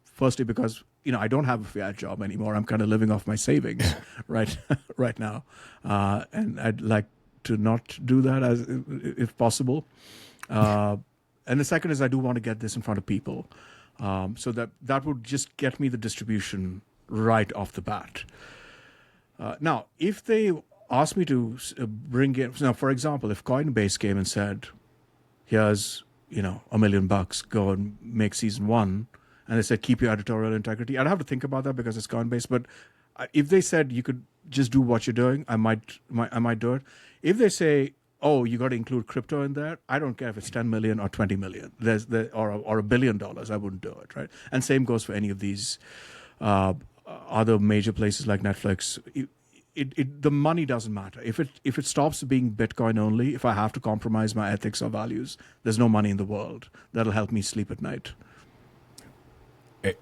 Firstly, because I don't have a fiat job anymore. I'm kind of living off my savings right now, and I'd like to not do that if possible. And the second is I do want to get this in front of people, so that would just get me the distribution right off the bat. Now, if they ask me to bring in, now, for example, if Coinbase came and said, here's, $1 million, go and make season 1, and they said, keep your editorial integrity, I'd have to think about that because it's Coinbase. But if they said you could just do what you're doing, I might do it. If they say, oh, you got to include crypto in there, I don't care if it's 10 million or 20 million. Or $1 billion, I wouldn't do it, right? And same goes for any of these other major places like Netflix. The money doesn't matter. If it stops being Bitcoin only, if I have to compromise my ethics or values, there's no money in the world that'll help me sleep at night.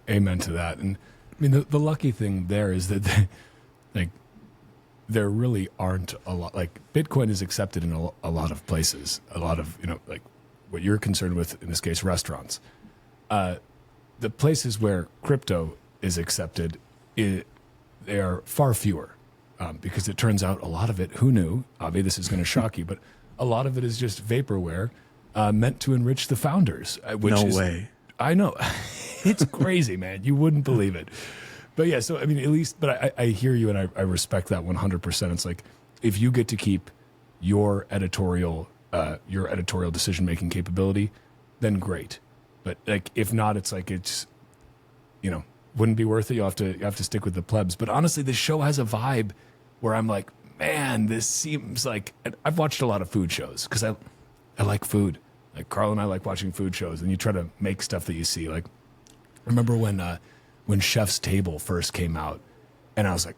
Amen to that. And I mean, the lucky thing there is that there really aren't a lot. Like, Bitcoin is accepted in a lot of places. A lot of, like what you're concerned with, in this case, restaurants. The places where crypto is accepted, they are far fewer. Because it turns out a lot of it, who knew? Avi, this is going to shock you, but a lot of it is just vaporware meant to enrich the founders. No way. I know. It's crazy, man. You wouldn't believe it. But yeah, so I mean, at least, but I hear you, and I respect that 100%. It's like, if you get to keep your editorial decision-making capability, then great. But like, if not, it's like, it's, wouldn't be worth it. You have to stick with the plebs. But honestly, the show has a vibe where I'm like, man, this seems like, I've watched a lot of food shows because I like food. Like, Carl and I like watching food shows, and you try to make stuff that you see. Like, I remember when Chef's Table first came out, and I was like,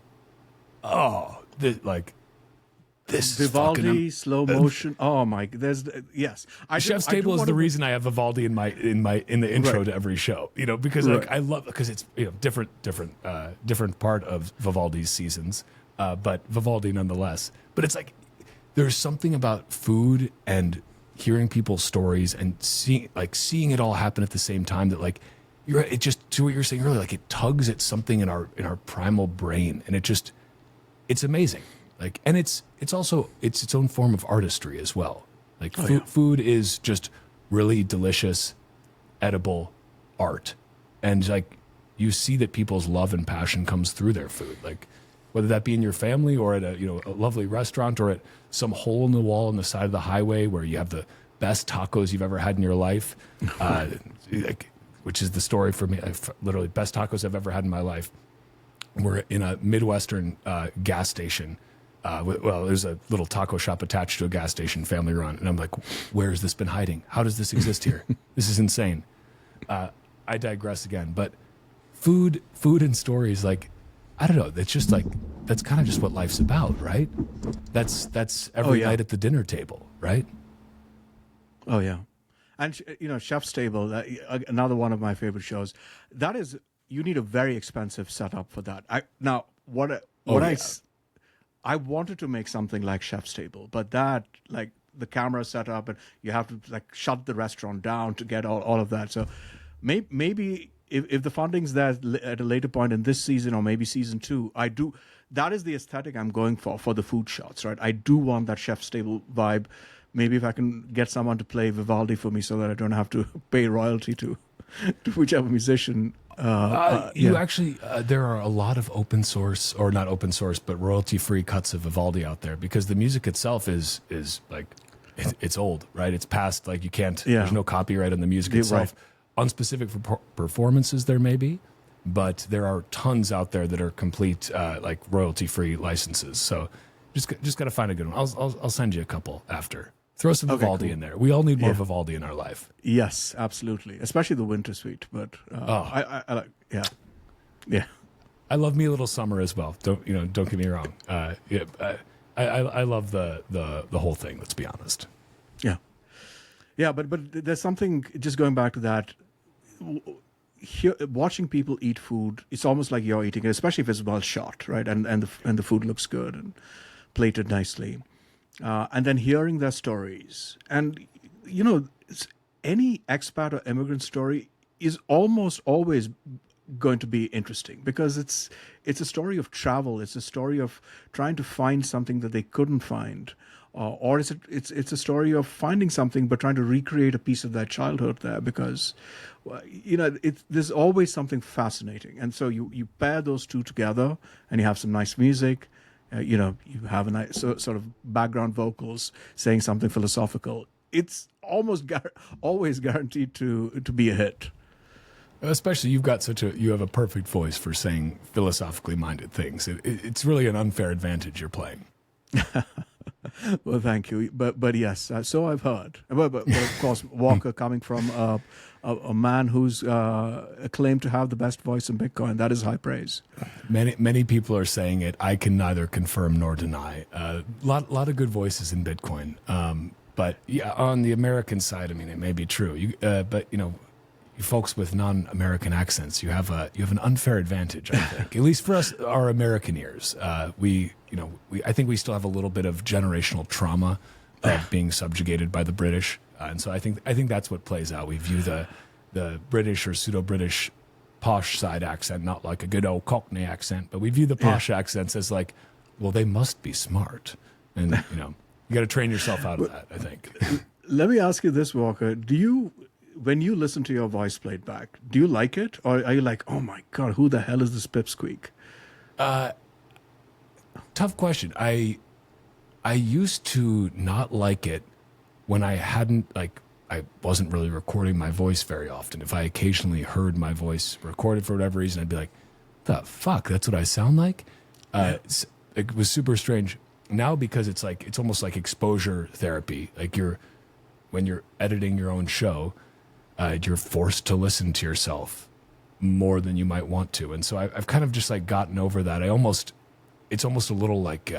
oh, this is Vivaldi, slow motion. Oh my, yes. Chef's Table is the reason I have Vivaldi in the intro to every show. Because like, I love, because it's different part of Vivaldi's seasons, but Vivaldi nonetheless. But it's like, there's something about food and hearing people's stories and seeing it all happen at the same time that, like, it just, to what you were saying earlier, like, it tugs at something in our primal brain, and it's amazing. Like, and it's also its own form of artistry as well. Like, food is just really delicious, edible art, and like, you see that people's love and passion comes through their food. Like whether that be in your family or at a lovely restaurant or at some hole in the wall on the side of the highway where you have the best tacos you've ever had in your life, which is the story for me. Literally best tacos I've ever had in my life. We're in a Midwestern gas station. There's a little taco shop attached to a gas station, family run. And I'm like, where has this been hiding? How does this exist here? This is insane. I digress again. But food and stories, like, I don't know. It's just like, that's kind of just what life's about, right? That's every night at the dinner table, right? Oh, yeah. And, Chef's Table, another one of my favorite shows. That is, you need a very expensive setup for that. I wanted to make something like Chef's Table, but that, like, the camera setup, and you have to, like, shut the restaurant down to get all of that. So maybe if the funding's there at a later point in this season or maybe season 2, that is the aesthetic I'm going for the food shots, right? I do want that Chef's Table vibe. Maybe if I can get someone to play Vivaldi for me so that I don't have to pay royalty to whichever musician. Actually, there are a lot of open source, or not open source, but royalty-free cuts of Vivaldi out there, because the music itself is like, it's old, right? It's past, like, you can't, there's no copyright on the music itself. Right. On specific performances there may be, but there are tons out there that are complete, like, royalty-free licenses. So just got to find a good one. I'll send you a couple after. Throw some Vivaldi in there. We all need more Vivaldi in our life. Yes, absolutely. Especially the Winter Suite. But I like, yeah. I love me a little summer as well. Don't get me wrong. I love the whole thing. Let's be honest. Yeah. But there's something, just going back to that. Watching people eat food, it's almost like you're eating it, especially if it's well shot, right? And the food looks good and plated nicely. And then hearing their stories. And, any expat or immigrant story is almost always going to be interesting, because it's a story of travel. It's a story of trying to find something that they couldn't find. Or it's a story of finding something but trying to recreate a piece of their childhood there, because, there's always something fascinating. And so you pair those two together and you have some nice music. You have a nice sort of background vocals saying something philosophical. It's almost always guaranteed to be a hit. Especially you have a perfect voice for saying philosophically minded things. It's really an unfair advantage you're playing. Well, thank you. But yes, so I've heard. But of course, Walker, coming from a man who's claimed to have the best voice in Bitcoin, that is high praise. Many people are saying it. I can neither confirm nor deny. Lot of good voices in Bitcoin. But yeah, on the American side, I mean, it may be true. But you folks with non-American accents, you have an unfair advantage, I think. At least for us, our American ears. I think we still have a little bit of generational trauma of being subjugated by the British, and so I think that's what plays out. We view the British or pseudo-British posh side accent not like a good old Cockney accent, but we view the posh accents as like, well, they must be smart, and you got to train yourself out of that, I think. Let me ask you this, Walker: when you listen to your voice played back, do you like it? Or are you like, oh my God, who the hell is this pipsqueak? Tough question. I used to not like it when I wasn't really recording my voice very often. If I occasionally heard my voice recorded for whatever reason, I'd be like, the fuck, that's what I sound like? It was super strange. Now, because it's almost like exposure therapy. Like when you're editing your own show, you're forced to listen to yourself more than you might want to. And so I've kind of just like gotten over that. It's almost a little like,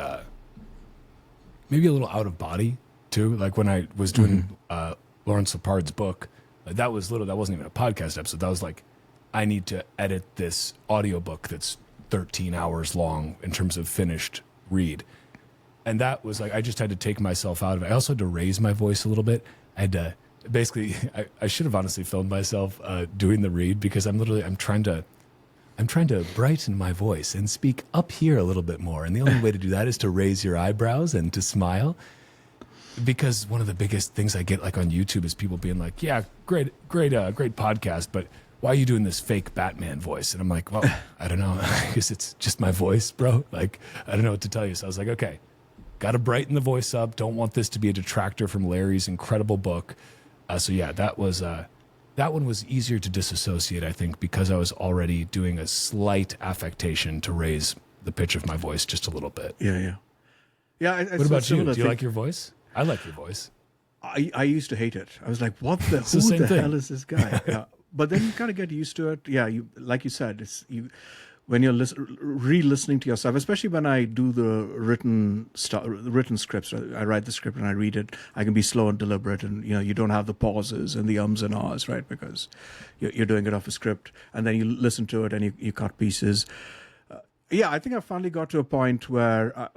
maybe a little out of body too. Like when I was doing Lawrence Lepard's book, that wasn't even a podcast episode. That was like, I need to edit this audiobook that's 13 hours long in terms of finished read. And that was like, I just had to take myself out of it. I also had to raise my voice a little bit. I had to, basically, I should have honestly filmed myself doing the read, because I'm trying to brighten my voice and speak up here a little bit more. And the only way to do that is to raise your eyebrows and to smile. Because one of the biggest things I get like on YouTube is people being like, yeah, great podcast, but why are you doing this fake Batman voice? And I'm like, well, I don't know. Because it's just my voice, bro. Like, I don't know what to tell you. So I was like, okay, got to brighten the voice up. Don't want this to be a detractor from Larry's incredible book. So yeah, that one was easier to disassociate, I think, because I was already doing a slight affectation to raise the pitch of my voice just a little bit. Yeah. What about you? Do you like your voice? I like your voice. I used to hate it. I was like, who the thing. hell is this guy? Yeah. But then you kind of get used to it. Yeah, like you said, when you're re-listening to yourself, especially when I do the written scripts. I write the script and I read it. I can be slow and deliberate, and you don't have the pauses and the ums and ahs, right? Because you're doing it off a script, and then you listen to it and you cut pieces. I think I finally got to a point where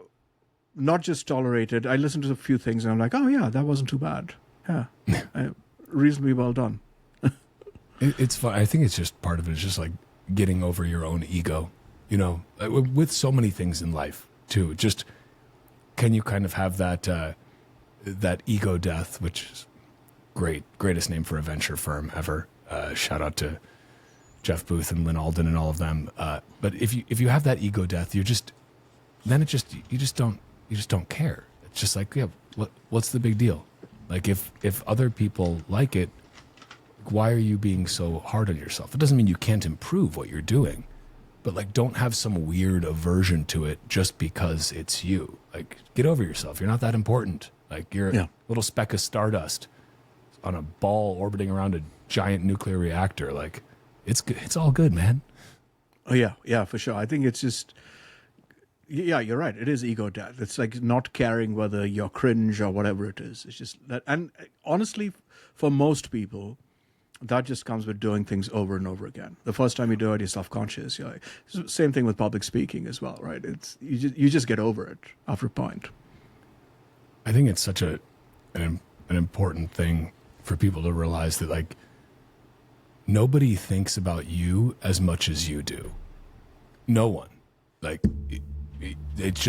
not just tolerated. I listened to a few things and I'm like, oh yeah, that wasn't too bad. Yeah, reasonably well done. It's fun. I think it's just part of it. It's just like getting over your own ego, with so many things in life too. Just can you kind of have that ego death, which is greatest name for a venture firm ever. Shout out to Jeff Booth and Lynn Alden and all of them. But if you have that ego death, you just don't care. It's just like, yeah, what's the big deal? Like if other people like it, why are you being so hard on yourself? It doesn't mean you can't improve what you're doing, but like, don't have some weird aversion to it just because it's you. Like, get over yourself. You're not that important. Like, you're a little speck of stardust on a ball orbiting around a giant nuclear reactor. Like, it's good. It's all good, man. Oh yeah, for sure. I think it's just, you're right. It is ego death. It's like not caring whether you're cringe or whatever it is. It's just that, and honestly, for most people, that just comes with doing things over and over again. The first time you do it, you're self-conscious. You're like, same thing with public speaking as well, right? It's you just get over it after a point. I think it's such an important thing for people to realize that, like, nobody thinks about you as much as you do. No one. Like, it's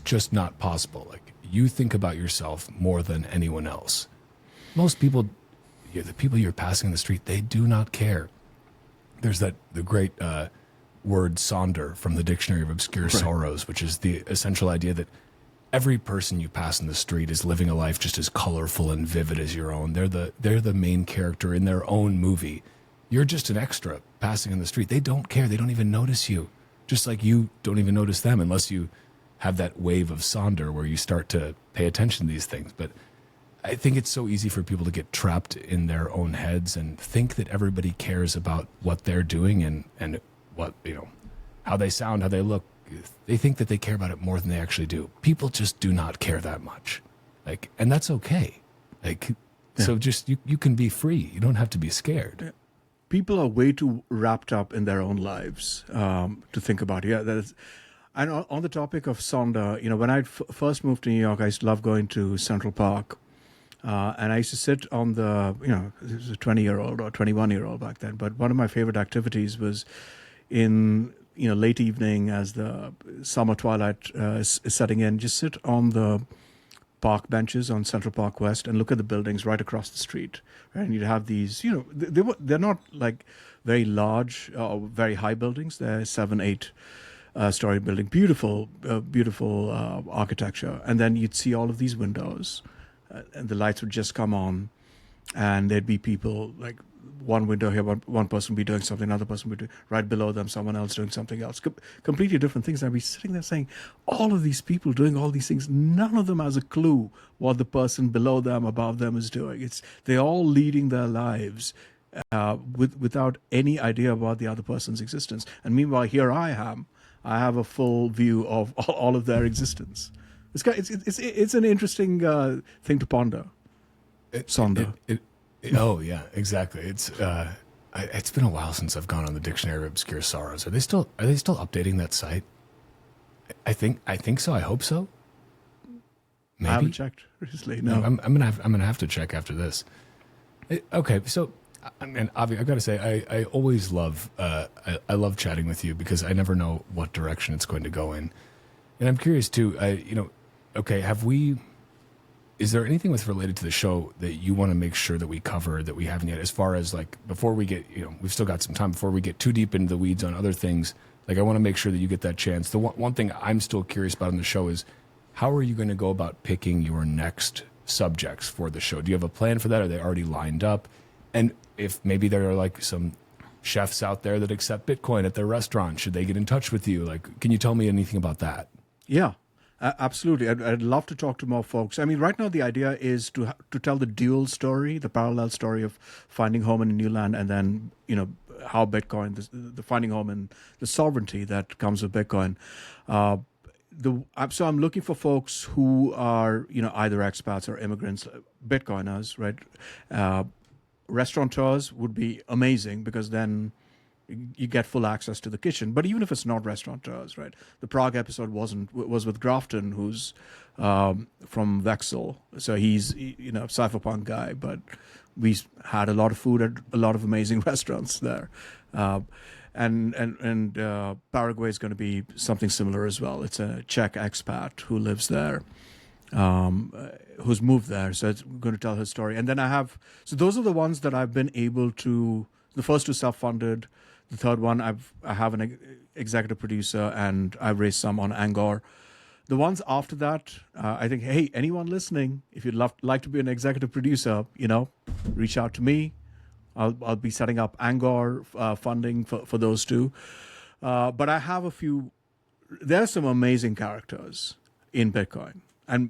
just not possible. Like, you think about yourself more than anyone else. Most people, the people you're passing in the street, they do not care. There's the great word sonder from the Dictionary of Obscure Sorrows, which is the essential idea that every person you pass in the street is living a life just as colorful and vivid as your own. They're the main character in their own movie. You're just an extra passing in the street. They don't care. They don't even notice you. Just like you don't even notice them unless you have that wave of sonder where you start to pay attention to these things. But I think it's so easy for people to get trapped in their own heads and think that everybody cares about what they're doing and what, how they sound, how they look. They think that they care about it more than they actually do. People just do not care that much. Like, and that's okay. Like, so just, you can be free. You don't have to be scared. Yeah. People are way too wrapped up in their own lives to think about it. Yeah, that is. And on the topic of sonder, when I first moved to New York, I used to love going to Central Park. And I used to sit on it was a 20-year-old or 21-year-old back then. But one of my favorite activities was in, late evening as the summer twilight is setting in, just sit on the park benches on Central Park West and look at the buildings right across the street. Right? And you'd have these, they're not like very large or very high buildings. They're 7-8 story building, beautiful architecture. And then you'd see all of these windows. And the lights would just come on, and there'd be people, like one window here, one person would be doing something, another person would be doing, right below them, someone else doing something else. Completely different things. I'd be sitting there saying, all of these people doing all these things, none of them has a clue what the person below them, above them is doing. They're all leading their lives without any idea about the other person's existence. And meanwhile, here I am. I have a full view of all of their existence. It's an interesting thing to ponder. Sonder. Oh yeah, exactly. It's been a while since I've gone on the Dictionary of Obscure Sorrows. Are they still updating that site? I think so. I hope so. Maybe. I haven't checked recently. No, I'm gonna have to check after this. Okay, so and Avi, I've got to say, I always love I love chatting with you because I never know what direction it's going to go in, and I'm curious too. Okay, have we is there anything with related to the show that you want to make sure that we cover that we haven't yet? As far as like before we get, we've still got some time before we get too deep into the weeds on other things. Like I want to make sure that you get that chance. The one thing I'm still curious about in the show is how are you going to go about picking your next subjects for the show? Do you have a plan for that? Are they already lined up? And if maybe there are like some chefs out there that accept Bitcoin at their restaurant, should they get in touch with you? Like, can you tell me anything about that? Yeah, absolutely. I'd love to talk to more folks. I mean, right now the idea is to tell the dual story, the parallel story of finding home in a new land, and then how Bitcoin, the finding home and the sovereignty that comes with Bitcoin. So I'm looking for folks who are either expats or immigrants, Bitcoiners, right? Restaurateurs would be amazing because then you get full access to the kitchen. But even if it's not restaurateurs, right? The Prague episode was with Grafton, who's from Vexel, so he's a cypherpunk guy, but we had a lot of food at a lot of amazing restaurants there. And Paraguay is going to be something similar as well. It's a Czech expat who lives there, who's moved there. So it's going to tell her story. And then so those are the ones that I've been able to, the first two self-funded. The third one, I have an executive producer, and I've raised some on Angor. The ones after that, I think, hey, anyone listening, if you'd like to be an executive producer, reach out to me. I'll be setting up Angor funding for those two. But I have a few. There's some amazing characters in Bitcoin, and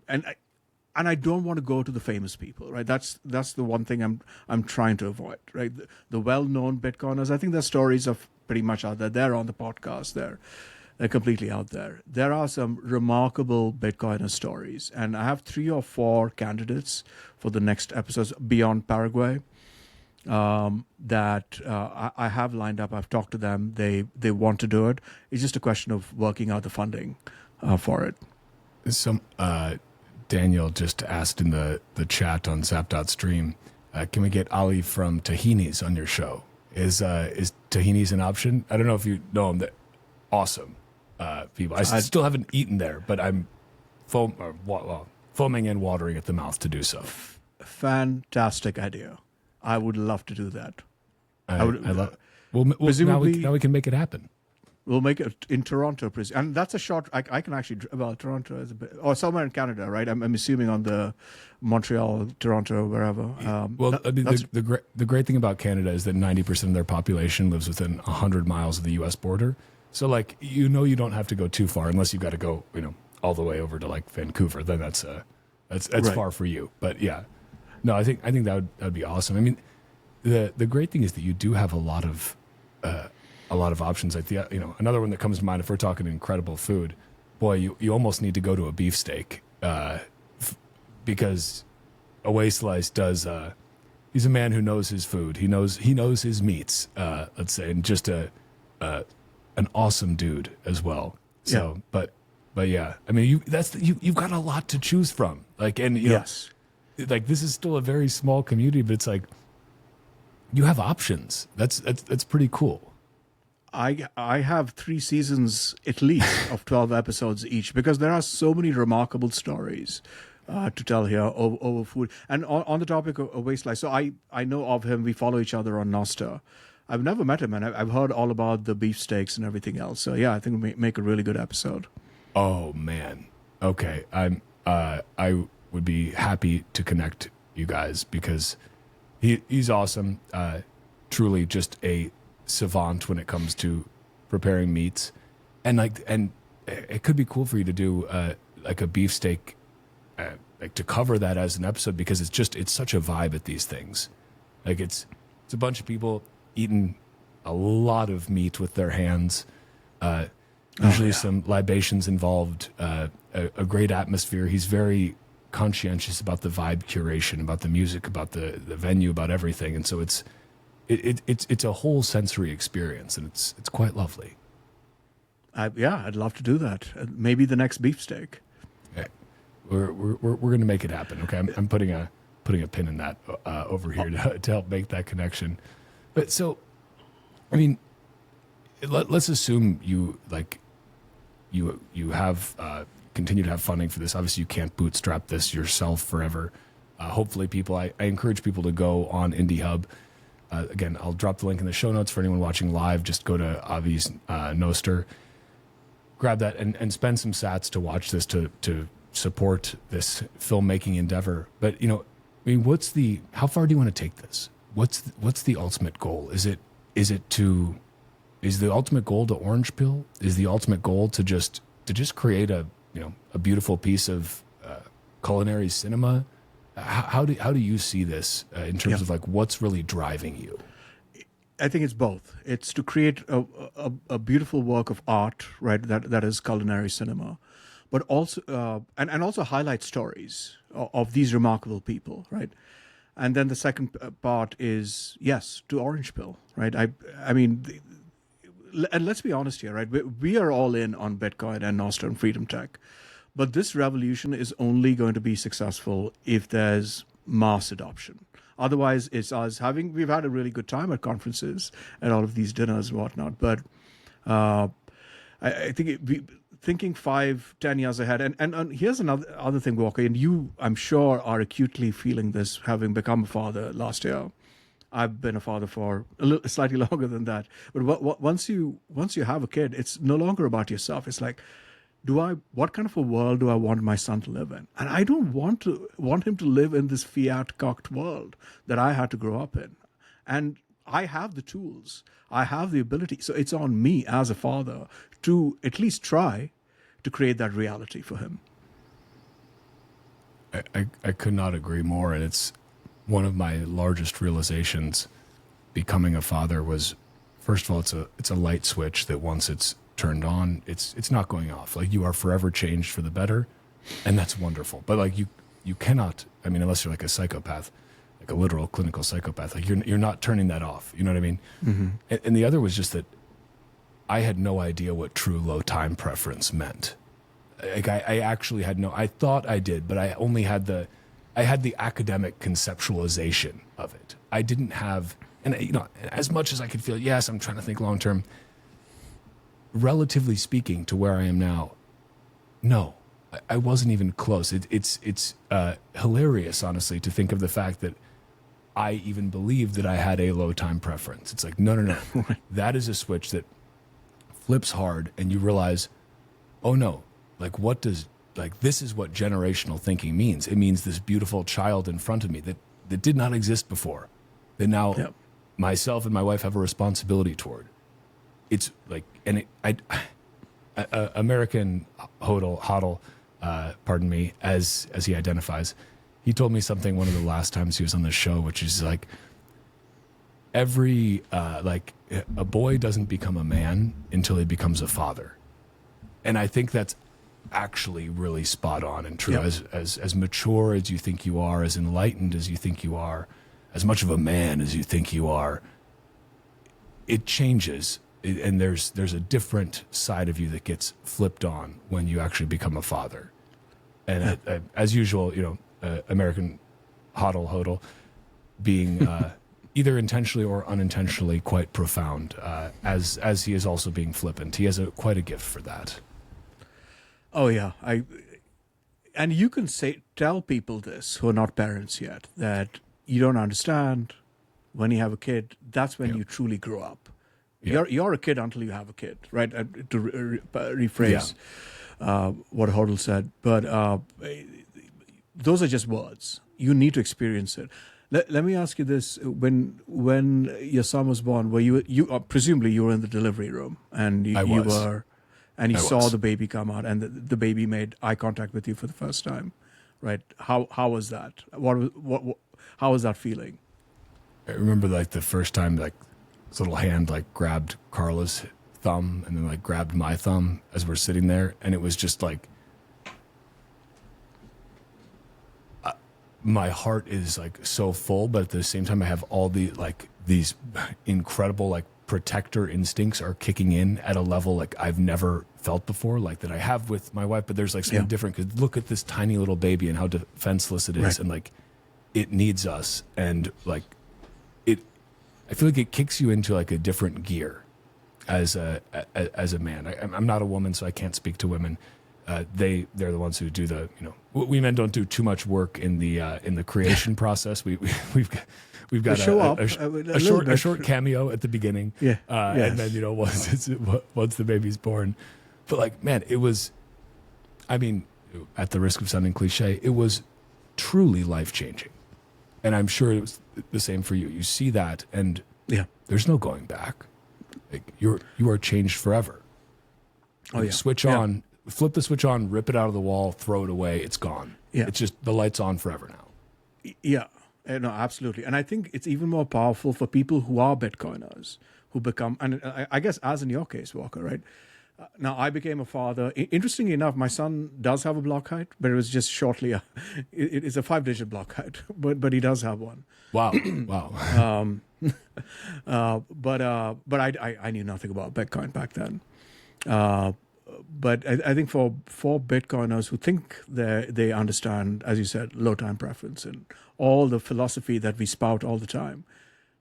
I don't want to go to the famous people, right? That's the one thing I'm trying to avoid, right? The well-known Bitcoiners, I think their stories are pretty much out there. They're on the podcast. They're completely out there. There are some remarkable Bitcoiner stories, and I have 3 or 4 candidates for the next episodes beyond Paraguay that I have lined up. I've talked to them. They want to do it. It's just a question of working out the funding for it. Daniel just asked in the chat on Zap.stream, can we get Ali from Tahini's on your show? Is Tahini's an option? I don't know if you know him. Awesome people. I still haven't eaten there, but I'm foaming and watering at the mouth to do so. Fantastic idea. I would love to do that. I love. Well, now we can make it happen. We'll make it in Toronto, and that's a short. I can actually. Well, Toronto is a bit, or somewhere in Canada, right? I'm assuming on the Montreal, Toronto, wherever. The great thing about Canada is that 90% of their population lives within 100 miles of the U.S. border. So, like, you don't have to go too far unless you've got to go, all the way over to like Vancouver. Then that's right. Far for you. But yeah, no, I think that would be awesome. I mean, the great thing is that you do have a lot of options. Like another one that comes to mind, if we're talking incredible food, boy, you almost need to go to a beefsteak because Away Slice does. He's a man who knows his food. He knows his meats. Let's say, and just an awesome dude as well. So, yeah. But yeah, I mean, you've got a lot to choose from. Like, and yes, like this is still a very small community, but it's like you have options. That's pretty cool. I have 3 seasons at least of 12 episodes each because there are so many remarkable stories to tell here over food. And on the topic of Away Slice, so I know of him. We follow each other on Noster. I've never met him, and I've heard all about the beefsteaks and everything else. So yeah, I think we make a really good episode. Oh man, okay. I would be happy to connect you guys because he's awesome. Truly, just a savant when it comes to preparing meats, and it could be cool for you to do like a beefsteak, like to cover that as an episode because it's such a vibe at these things. Like it's a bunch of people eating a lot of meat with their hands. Usually some libations involved. A great atmosphere. He's very conscientious about the vibe curation, about the music, about the venue, about everything, and so it's a whole sensory experience, and it's quite lovely. I'd love to do that. Maybe the next beefsteak. Okay. We're going to make it happen. Okay, I'm putting a pin in that over here to help make that connection. But so, I mean, let's assume you have continue to have funding for this. Obviously, you can't bootstrap this yourself forever. Hopefully, I encourage people to go on Indie Hub. Again, I'll drop the link in the show notes for anyone watching live. Just go to Avi's Noster, grab that, and spend some sats to watch this to support this filmmaking endeavor. But I mean, how far do you want to take this? What's the ultimate goal? Is the ultimate goal to orange pill? Is the ultimate goal to just create a beautiful piece of culinary cinema? How do you see this in terms of like what's really driving you? I think it's both. It's to create a beautiful work of art, right? That is culinary cinema, but also and also highlight stories of these remarkable people, right? And then the second part is yes to orange pill, right? I mean, and let's be honest here, right? We are all in on Bitcoin and Nostr and freedom tech. But this revolution is only going to be successful if there's mass adoption. Otherwise, it's us we've had a really good time at conferences and all of these dinners and whatnot. But I think thinking 5-10 years ahead, and here's another thing, Walker, and you, I'm sure, are acutely feeling this, having become a father last year. I've been a father for slightly longer than that. But once you have a kid, it's no longer about yourself. It's like, what kind of a world do I want my son to live in? And I don't want him to live in this fiat-cocked world that I had to grow up in. And I have the tools. I have the ability. So it's on me as a father to at least try to create that reality for him. I could not agree more. And it's one of my largest realizations becoming a father was, first of all, it's a light switch that once it's turned on, it's not going off. Like, you are forever changed for the better, and that's wonderful. But like you cannot, I mean, unless you're like a psychopath, like a literal clinical psychopath, like you're not turning that off. You know what I mean? Mm-hmm. And the other was just that I had no idea what true low time preference meant. Like I actually had I thought I did, but I only had the academic conceptualization of it. I didn't have, and as much as I could feel, yes, I'm trying to think long term. Relatively speaking to where I am now, no, I wasn't even close. It's hilarious, honestly, to think of the fact that I even believed that I had a low time preference. It's like, no. That is a switch that flips hard, and you realize, oh no, like this is what generational thinking means. It means this beautiful child in front of me that did not exist before, that now myself and my wife have a responsibility toward. It's like, and American Hodl, pardon me, as he identifies, he told me something one of the last times he was on the show, which is like, a boy doesn't become a man until he becomes a father. And I think that's actually really spot on and true. Yep. As mature as you think you are, as enlightened as you think you are, as much of a man as you think you are, it changes. And there's a different side of you that gets flipped on when you actually become a father. And as usual, American hodl being either intentionally or unintentionally quite profound, as he is also being flippant. He has quite a gift for that. Oh yeah, and you can tell people this who are not parents yet that you don't understand. When you have a kid, that's when you truly grow up. You're a kid until you have a kid, right? To rephrase what Hodl said, but those are just words. You need to experience it. Let me ask you this: when your son was born, were you presumably you were in the delivery room and you saw the baby come out and the baby made eye contact with you for the first time, right? How was that? How was that feeling? I remember like the first time like his little hand like grabbed Carla's thumb and then like grabbed my thumb as we're sitting there, and it was just like my heart is like so full, but at the same time I have all the like these incredible like protector instincts are kicking in at a level like I've never felt before, like that I have with my wife, but there's like something different because look at this tiny little baby and how defenseless it is, right. And like it needs us, and like I feel like it kicks you into like a different gear as a man. I'm not a woman, so I can't speak to women. they're the ones who do the, we men don't do too much work in the creation process. We've got a short cameo at the beginning, yes. And then once the baby's born. But like, man, it was, I mean, at the risk of sounding cliche, it was truly life changing, and I'm sure it was the same for you. You see that, and there's no going back. Like, you are changed forever. Oh yeah. Switch on, flip the switch on, rip it out of the wall, throw it away. It's gone. Yeah. It's just the light's on forever now. Yeah. No, absolutely. And I think it's even more powerful for people who are Bitcoiners, who become, and I guess as in your case, Walker, right? Now, I became a father. Interestingly enough, my son does have a block height, but it was just shortly, it is a 5-digit block height, but he does have one. Wow. Wow. But I knew nothing about Bitcoin back then. But I think for Bitcoiners who think they understand, as you said, low time preference and all the philosophy that we spout all the time,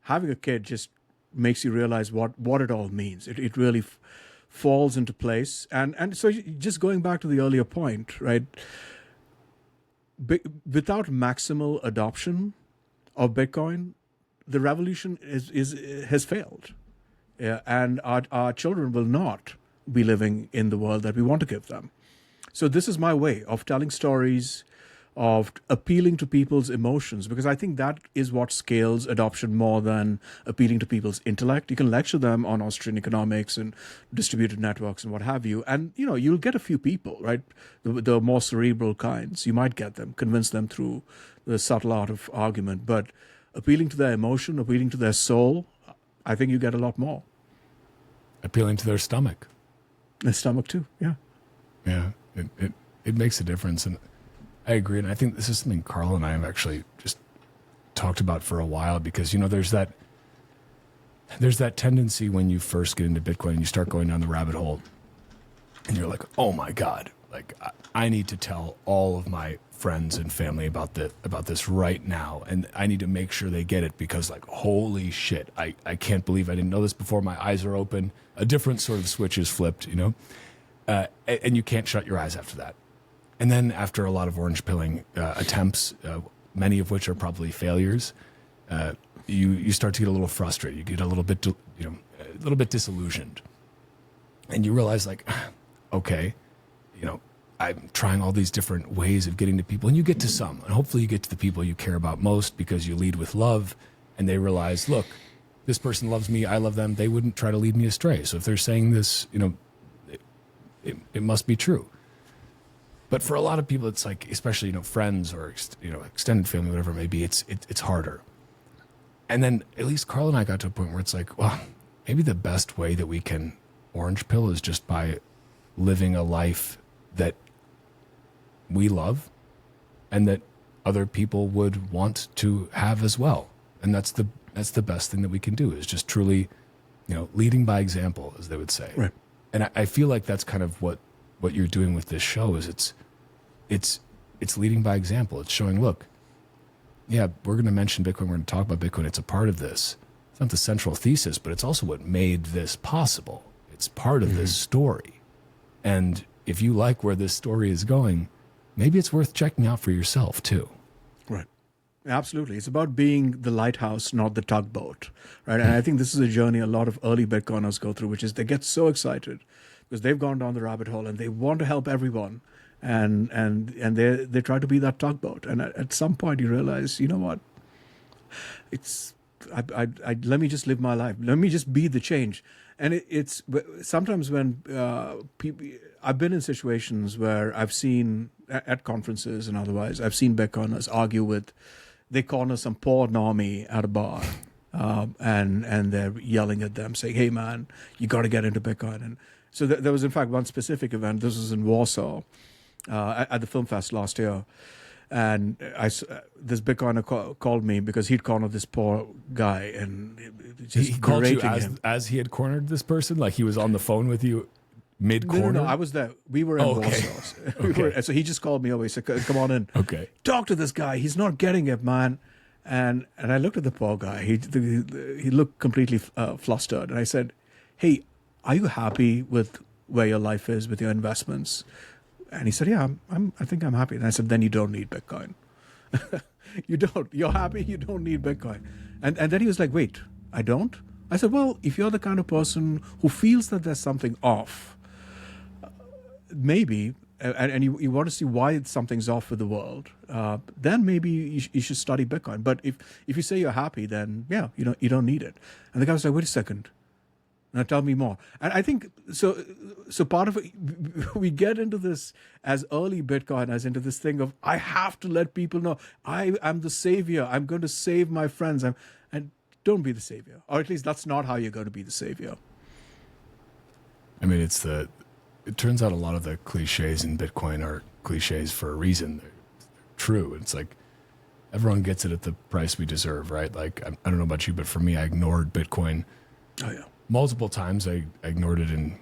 having a kid just makes you realize what it all means. It really falls into place. And so just going back to the earlier point, right? Without maximal adoption of Bitcoin, the revolution has failed. Yeah, and our children will not be living in the world that we want to give them. So this is my way of telling stories, of appealing to people's emotions, because I think that is what scales adoption more than appealing to people's intellect. You can lecture them on Austrian economics and distributed networks and what have you, and you'll get a few people, right? The more cerebral kinds, you might get them, convince them through the subtle art of argument, but appealing to their emotion, appealing to their soul, I think you get a lot more. Appealing to their stomach. Their stomach too, yeah. Yeah, it makes a difference, and I agree. And I think this is something Carl and I have actually just talked about for a while, because there's that tendency when you first get into Bitcoin and you start going down the rabbit hole, and you're like, oh my God, like I need to tell all of my friends and family about this right now, and I need to make sure they get it, because like, holy shit, I can't believe I didn't know this before. My eyes are open. A different sort of switch is flipped, and you can't shut your eyes after that. And then after a lot of orange pilling attempts, many of which are probably failures, you start to get a little frustrated. You get a little bit disillusioned, and you realize like, okay, I'm trying all these different ways of getting to people, and you get to some, and hopefully you get to the people you care about most, because you lead with love, and they realize, look, this person loves me, I love them, they wouldn't try to lead me astray. So if they're saying this, it must be true. But for a lot of people, it's like, especially, friends or, extended family, whatever it may be, it's harder. And then at least Carl and I got to a point where it's like, well, maybe the best way that we can orange pill is just by living a life that we love and that other people would want to have as well. And that's the best thing that we can do, is just truly, leading by example, as they would say. Right. And I feel like that's kind of what you're doing with this show, is it's leading by example. It's showing, look, yeah, we're going to mention Bitcoin. We're going to talk about Bitcoin. It's a part of this. It's not the central thesis, but it's also what made this possible. It's part of this story. And if you like where this story is going, maybe it's worth checking out for yourself too. Right. Absolutely. It's about being the lighthouse, not the tugboat, right? And I think this is a journey a lot of early Bitcoiners go through, which is they get so excited because they've gone down the rabbit hole and they want to help everyone. And they try to be that tugboat. And at some point you realize, you know what? Let me just live my life. Let me just be the change. And it's sometimes when people, I've been in situations where I've seen at conferences and otherwise, I've seen Bitcoiners argue they corner some poor normie at a bar, and they're yelling at them, saying, "Hey man, you got to get into Bitcoin." And so there was in fact one specific event. This was in Warsaw at the film fest last year. And this Bitcoiner called me because he'd cornered this poor guy, and just he called you him. as he had cornered this person, like he was on the phone with you mid-corner. No, I was there. We were in Warsaw. So he just called me over. He said, "Come on in. Okay, talk to this guy. He's not getting it, man." And I looked at the poor guy. He looked completely flustered, and I said, "Hey, are you happy with where your life is with your investments?" And he said, yeah, I think I'm happy. And I said, then you don't need Bitcoin. You don't. You're happy. You don't need Bitcoin. And then he was like, wait, I don't? I said, well, if you're the kind of person who feels that there's something off, maybe, and you want to see why something's off with the world, then maybe you should study Bitcoin. But if you say you're happy, then yeah, you don't need it. And the guy was like, wait a second. Now tell me more. And I think so part of it, we get into this as early Bitcoin as into this thing of, I have to let people know I am the savior. I'm going to save my friends. And don't be the savior. Or at least that's not how you're going to be the savior. I mean, it turns out a lot of the cliches in Bitcoin are cliches for a reason. They're true. It's like everyone gets it at the price we deserve, right? Like, I don't know about you, but for me, I ignored Bitcoin. Oh, yeah. Multiple times. I ignored it in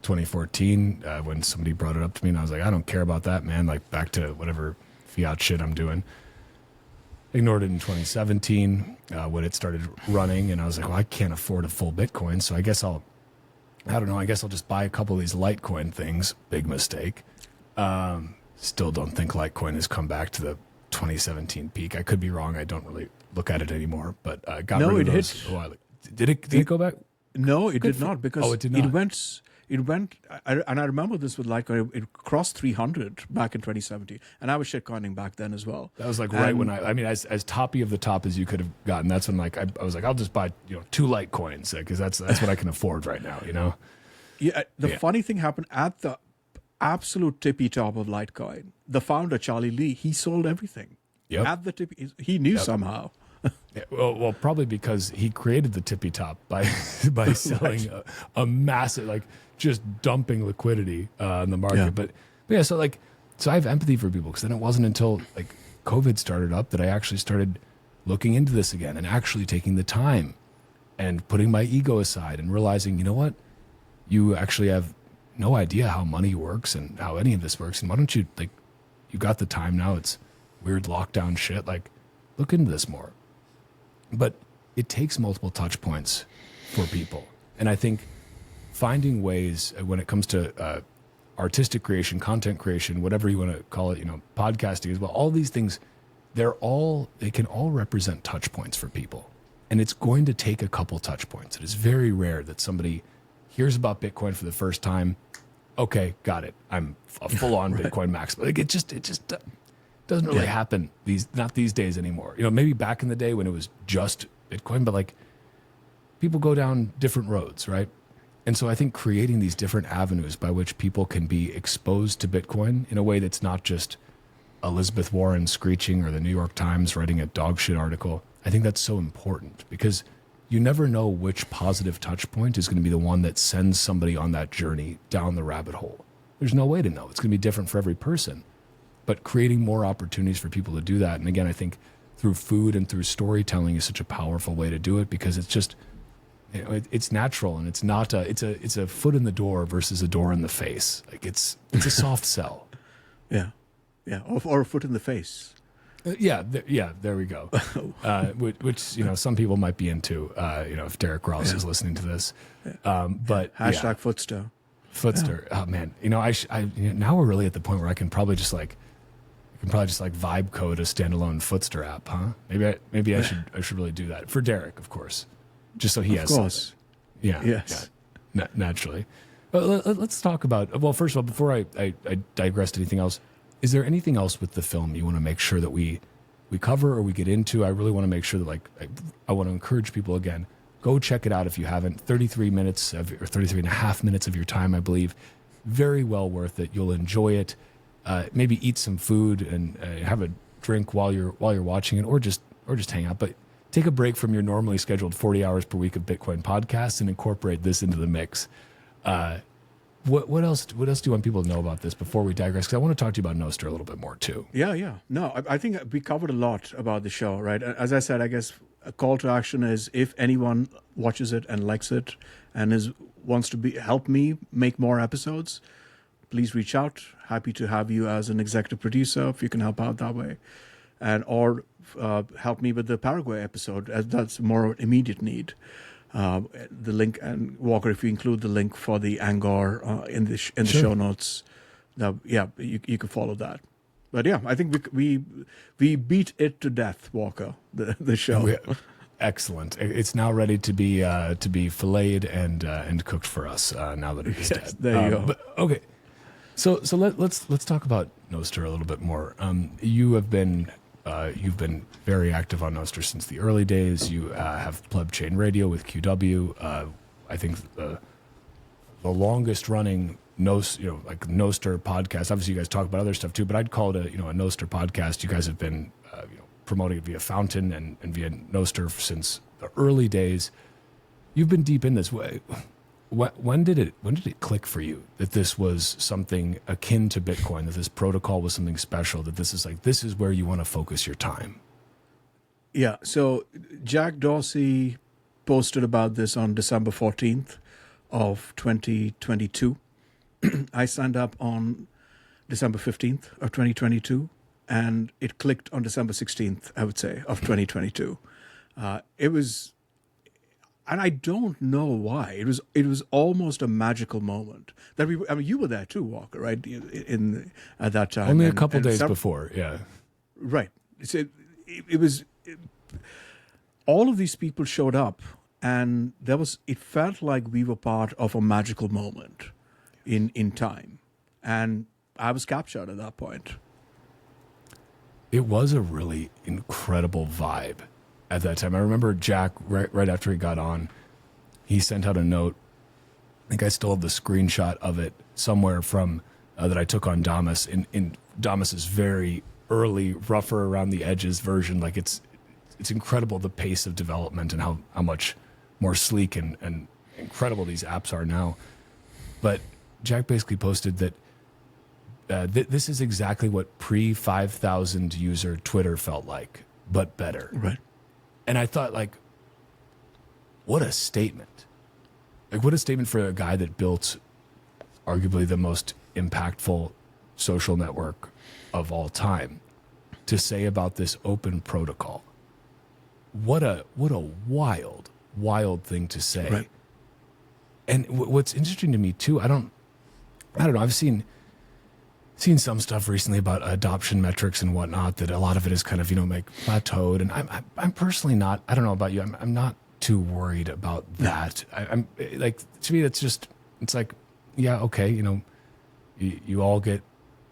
2014 when somebody brought it up to me, and I was like, I don't care about that, man. Like, back to whatever fiat shit I'm doing. Ignored it in 2017 when it started running, and I was like, well, I can't afford a full Bitcoin, so I guess I'll just buy a couple of these Litecoin things. Big mistake. Still don't think Litecoin has come back to the 2017 peak. I could be wrong. I don't really look at it anymore, but got rid of those a while ago. Did it go back? No, it did not, because it did not. It went, and I remember this with Litecoin. It crossed 300 back in 2017, and I was shitcoining back then as well. That was like right when I mean, as toppy of the top as you could have gotten. That's when like I was like, I'll just buy 2 Litecoins because that's what I can afford right now. Yeah. The funny thing happened at the absolute tippy top of Litecoin. The founder Charlie Lee, he sold everything. Yep. At the tippy, he knew somehow. Yeah, well, probably because he created the tippy top by selling a massive, like, just dumping liquidity in the market. Yeah. But yeah, so I have empathy for people, because then it wasn't until like COVID started up that I actually started looking into this again and actually taking the time and putting my ego aside and realizing, you know what, you actually have no idea how money works and how any of this works. And why don't you, like, you got the time now, it's weird lockdown shit, like, look into this more. But it takes multiple touch points for people. And I think finding ways when it comes to artistic creation, content creation, whatever you want to call it, podcasting as well, all these things, they can all represent touch points for people. And it's going to take a couple touch points. It is very rare that somebody hears about Bitcoin for the first time. Okay, got it. I'm a full-on right. Bitcoin maximal. Like, it just doesn't really happen not these days anymore. Maybe back in the day when it was just Bitcoin, but like, people go down different roads, right? And so I think creating these different avenues by which people can be exposed to Bitcoin in a way that's not just Elizabeth Warren screeching or the New York Times writing a dog shit article, I think that's so important, because you never know which positive touch point is going to be the one that sends somebody on that journey down the rabbit hole. There's no way to know. It's going to be different for every person. But creating more opportunities for people to do that. And again, I think through food and through storytelling is such a powerful way to do it, because it's just, it's natural, and it's not it's a foot in the door versus a door in the face. Like, it's a soft sell. Yeah. Yeah. Or a foot in the face. There we go. Which some people might be into, if Derek Ross is listening to this. But hashtag Footster. Footster. Yeah. Oh man. Now we're really at the point where I can probably just vibe code a standalone Footster app, huh? Maybe I should really do that for Derek, of course, just so he has. Of course. Yeah. Yes. Yeah, naturally. But let's talk about. Well, first of all, before I digress to anything else, is there anything else with the film you want to make sure that we cover or we get into? I really want to make sure that I want to encourage people again. Go check it out if you haven't. 33 minutes or 33 and a half minutes of your time, I believe. Very well worth it. You'll enjoy it. Maybe eat some food and have a drink while you're watching it, or just hang out. But take a break from your normally scheduled 40 hours per week of Bitcoin podcasts and incorporate this into the mix. What else do you want people to know about this before we digress? Because I want to talk to you about Noster a little bit more too. Yeah. No, I think we covered a lot about the show, right? As I said, I guess a call to action is, if anyone watches it and likes it and wants to help me make more episodes, please reach out. Happy to have you as an executive producer if you can help out that way, or help me with the Paraguay episode, as that's more of an immediate need. The link, and Walker, if you include the link for the Angor in the show notes, Yeah, you could follow that. But yeah, I think we beat it to death, Walker. The show. Excellent. It's now ready to be filleted and cooked for us now that it is dead. There you go. But, okay, so let's talk about Noster a little bit more. You've been very active on Noster since the early days. You have Pleb Chain Radio with QW. I think the longest running Noster podcast. Obviously, you guys talk about other stuff too, but I'd call it a Noster podcast. You guys have been promoting it via Fountain and via Noster since the early days. You've been deep in this. When did it click for you that this was something akin to Bitcoin, that this protocol was something special, that this is where you want to focus your time? Yeah. So Jack Dorsey posted about this on December 14th of 2022. I signed up on December 15th of 2022, and it clicked on December 16th, I would say, of 2022. It was, and I don't know why. It was almost a magical moment that you were there too, Walker, right? At that time, only a couple days before, yeah. Right. It was. All of these people showed up, and it felt like we were part of a magical moment in time, and I was captured at that point. It was a really incredible vibe at that time. I remember Jack, right after he got on, he sent out a note. I think I still have the screenshot of it somewhere from that I took on Damas in Damas's very early, rougher around the edges version. Like it's incredible, the pace of development and how much more sleek and incredible these apps are now. But Jack basically posted that this is exactly what pre-5,000 user Twitter felt like, but better. Right. And I thought, like, what a statement. Like, what a statement for a guy that built arguably the most impactful social network of all time to say about this open protocol. What a wild thing to say. Right. And what's interesting to me too, I don't know, I've seen some stuff recently about adoption metrics and whatnot, that a lot of it is kind of, like plateaued. And I'm personally not, I don't know about you, I'm not too worried about that. I'm like, to me, it's like, yeah, okay, you all get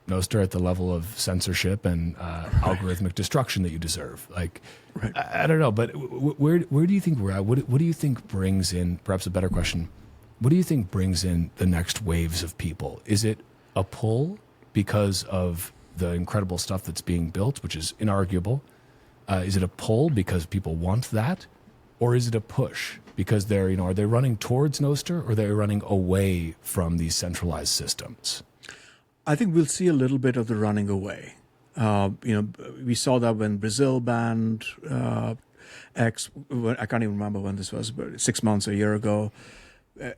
Noster at the level of censorship and algorithmic destruction that you deserve. Like, right. I don't know, but where do you think we're at? What do you think brings in, perhaps a better question, what do you think brings in the next waves of people? Is it a pull because of the incredible stuff that's being built, which is inarguable? Is it a pull because people want that? Or is it a push because they're, are they running towards Noster, or they're running away from these centralized systems? I think we'll see a little bit of the running away. We saw that when Brazil banned X. I can't even remember when this was, but 6 months, a year ago.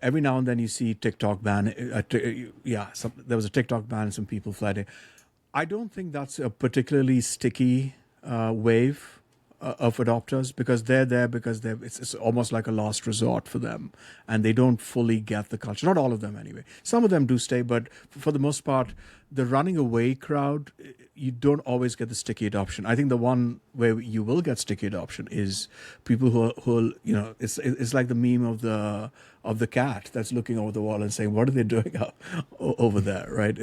Every now and then you see TikTok ban. There was a TikTok ban and some people fled. I don't think that's a particularly sticky wave of adopters, because they're there because it's almost like a last resort for them, and they don't fully get the culture. Not all of them anyway. Some of them do stay, but for the most part, the running away crowd, you don't always get the sticky adoption. I think the one where you will get sticky adoption is people who it's like the meme of the cat that's looking over the wall and saying, "What are they doing over there?" Right?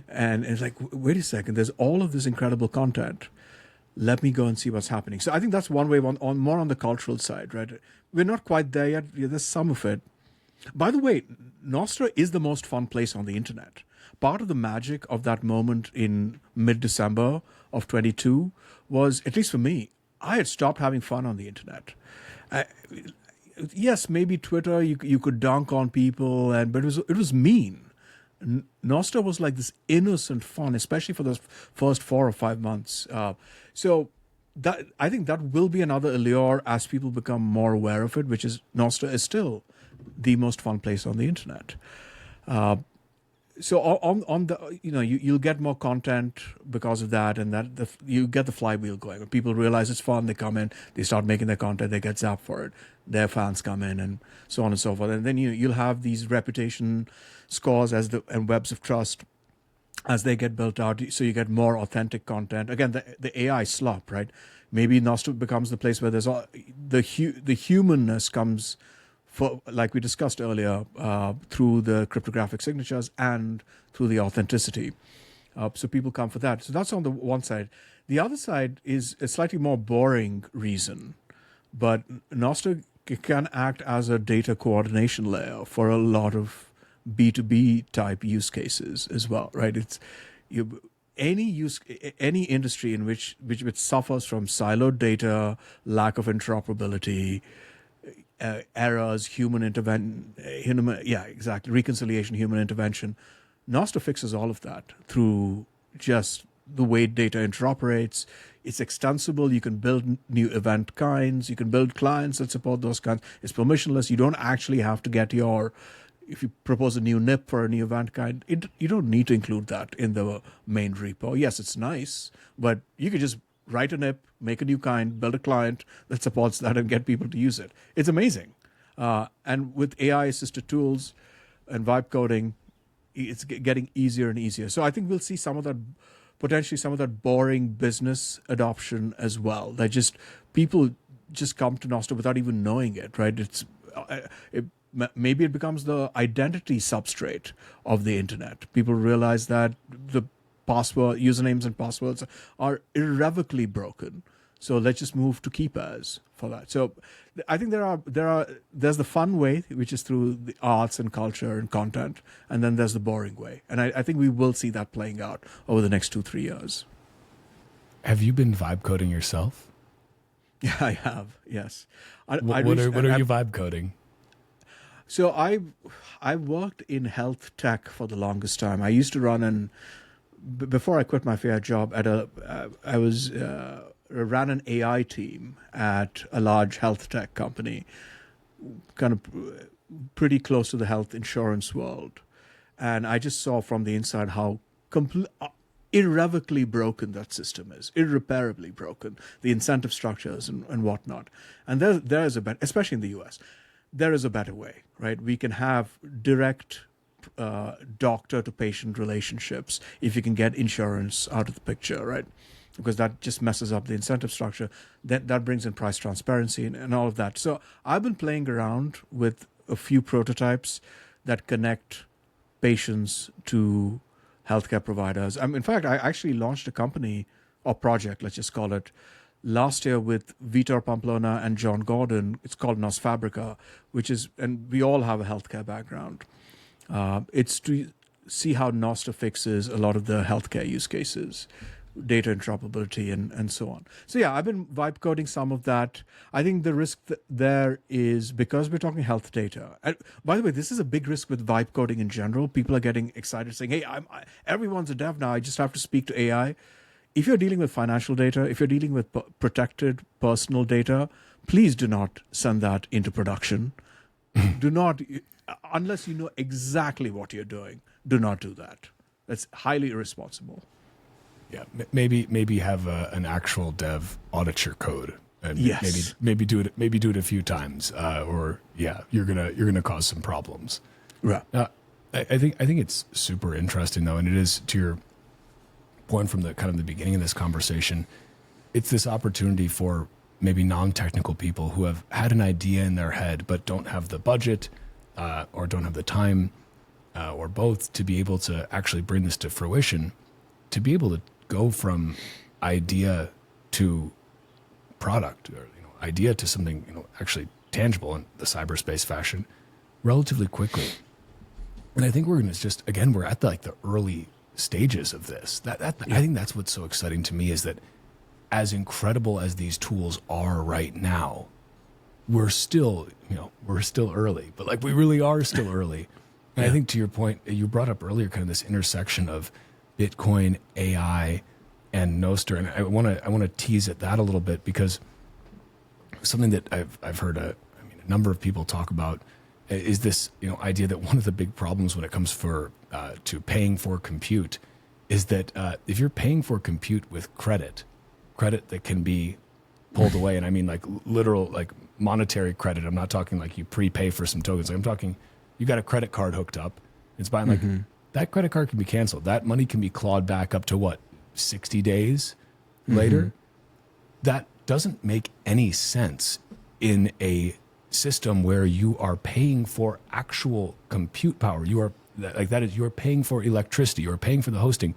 And it's like, wait a second, there's all of this incredible content. Let me go and see what's happening. So I think that's one way on more on the cultural side, right? We're not quite there yet. There's some of it. By the way, Nostr is the most fun place on the internet. Part of the magic of that moment in mid-December of 22 was, at least for me, I had stopped having fun on the internet. Yes, maybe Twitter, you could dunk on people, but it was mean. Nostr was like this innocent fun, especially for those first 4 or 5 months. So I think that will be another allure as people become more aware of it, which is Nostr is still the most fun place on the internet. So on the you'll get more content because of that, and you get the flywheel going. When people realize it's fun, they come in, they start making their content, they get zapped for it. Their fans come in, and so on and so forth. And then you'll have these reputation scores and webs of trust as they get built out, so you get more authentic content. Again, the AI slop, right? Maybe Nostr becomes the place where there's all, the humanness comes, for, like we discussed earlier, through the cryptographic signatures and through the authenticity. So people come for that. So that's on the one side. The other side is a slightly more boring reason, but Nostr can act as a data coordination layer for a lot of B2B type use cases as well, right? It's any industry in which suffers from siloed data, lack of interoperability, errors, human intervention, reconciliation, human intervention. Nostr fixes all of that through just the way data interoperates. It's extensible. You can build new event kinds. You can build clients that support those kinds. It's permissionless. You don't actually have to get if you propose a new NIP for a new event kind, you don't need to include that in the main repo. Yes, it's nice, but you could just write a NIP, make a new kind, build a client that supports that, and get people to use it. It's amazing. And with AI-assisted tools and vibe coding, it's getting easier and easier. So I think we'll see potentially some of that boring business adoption as well. People just come to Nostr without even knowing it, right? Maybe it becomes the identity substrate of the internet. People realize that the usernames and passwords are irrevocably broken. So let's just move to keep as for that. So I think there's the fun way, which is through the arts and culture and content, and then there's the boring way. And I think we will see that playing out over the next 2-3 years. Have you been vibe coding yourself? Yeah, I have. Yes. What are you vibe coding? So I worked in health tech for the longest time. I used to run before I quit my fair job ran an AI team at a large health tech company, kind of pretty close to the health insurance world. And I just saw from the inside how irrevocably broken that system is, irreparably broken, the incentive structures and whatnot. And there is especially in the US, there is a better way, right? We can have direct doctor to patient relationships if you can get insurance out of the picture, right? Because that just messes up the incentive structure. That brings in price transparency and all of that. So I've been playing around with a few prototypes that connect patients to healthcare providers. In fact, I actually launched a company or project, let's just call it, last year with Vitor Pamplona and John Gordon. It's called Nosfabrica, and we all have a healthcare background. It's to see how Nostr fixes a lot of the healthcare use cases, data interoperability and so on. So yeah, I've been vibe coding some of that. I think the risk there is because we're talking health data. And by the way, this is a big risk with vibe coding in general. People are getting excited saying, hey, everyone's a dev now. I just have to speak to AI. If you're dealing with financial data, if you're dealing with protected personal data, please do not send that into production. Do not, unless you know exactly what you're doing, do not do that. That's highly irresponsible. Yeah, maybe have an actual dev audit your code, and yes. maybe do it a few times, or you're gonna cause some problems. Right. I think it's super interesting though, and it is to your point from the kind of the beginning of this conversation. It's this opportunity for maybe non-technical people who have had an idea in their head but don't have the budget or don't have the time or both to be able to actually bring this to fruition, to be able to go from idea to product, or idea to something actually tangible in the cyberspace fashion relatively quickly. And I think we're at the early stages of this. I think that's what's so exciting to me, is that as incredible as these tools are right now, we're still early, but we really are still early. And I think to your point, you brought up earlier kind of this intersection of Bitcoin, AI, and Noster, and I want to tease at that a little bit, because something that I've heard a number of people talk about is this idea that one of the big problems when it comes to paying for compute is that if you're paying for compute with credit that can be pulled away, and I mean literal monetary credit. I'm not talking you prepay for some tokens. I'm talking you got a credit card hooked up. It's buying that credit card can be canceled. That money can be clawed back up to what, 60 days later? That doesn't make any sense in a system where you are paying for actual compute power. You are paying for electricity, you are paying for the hosting.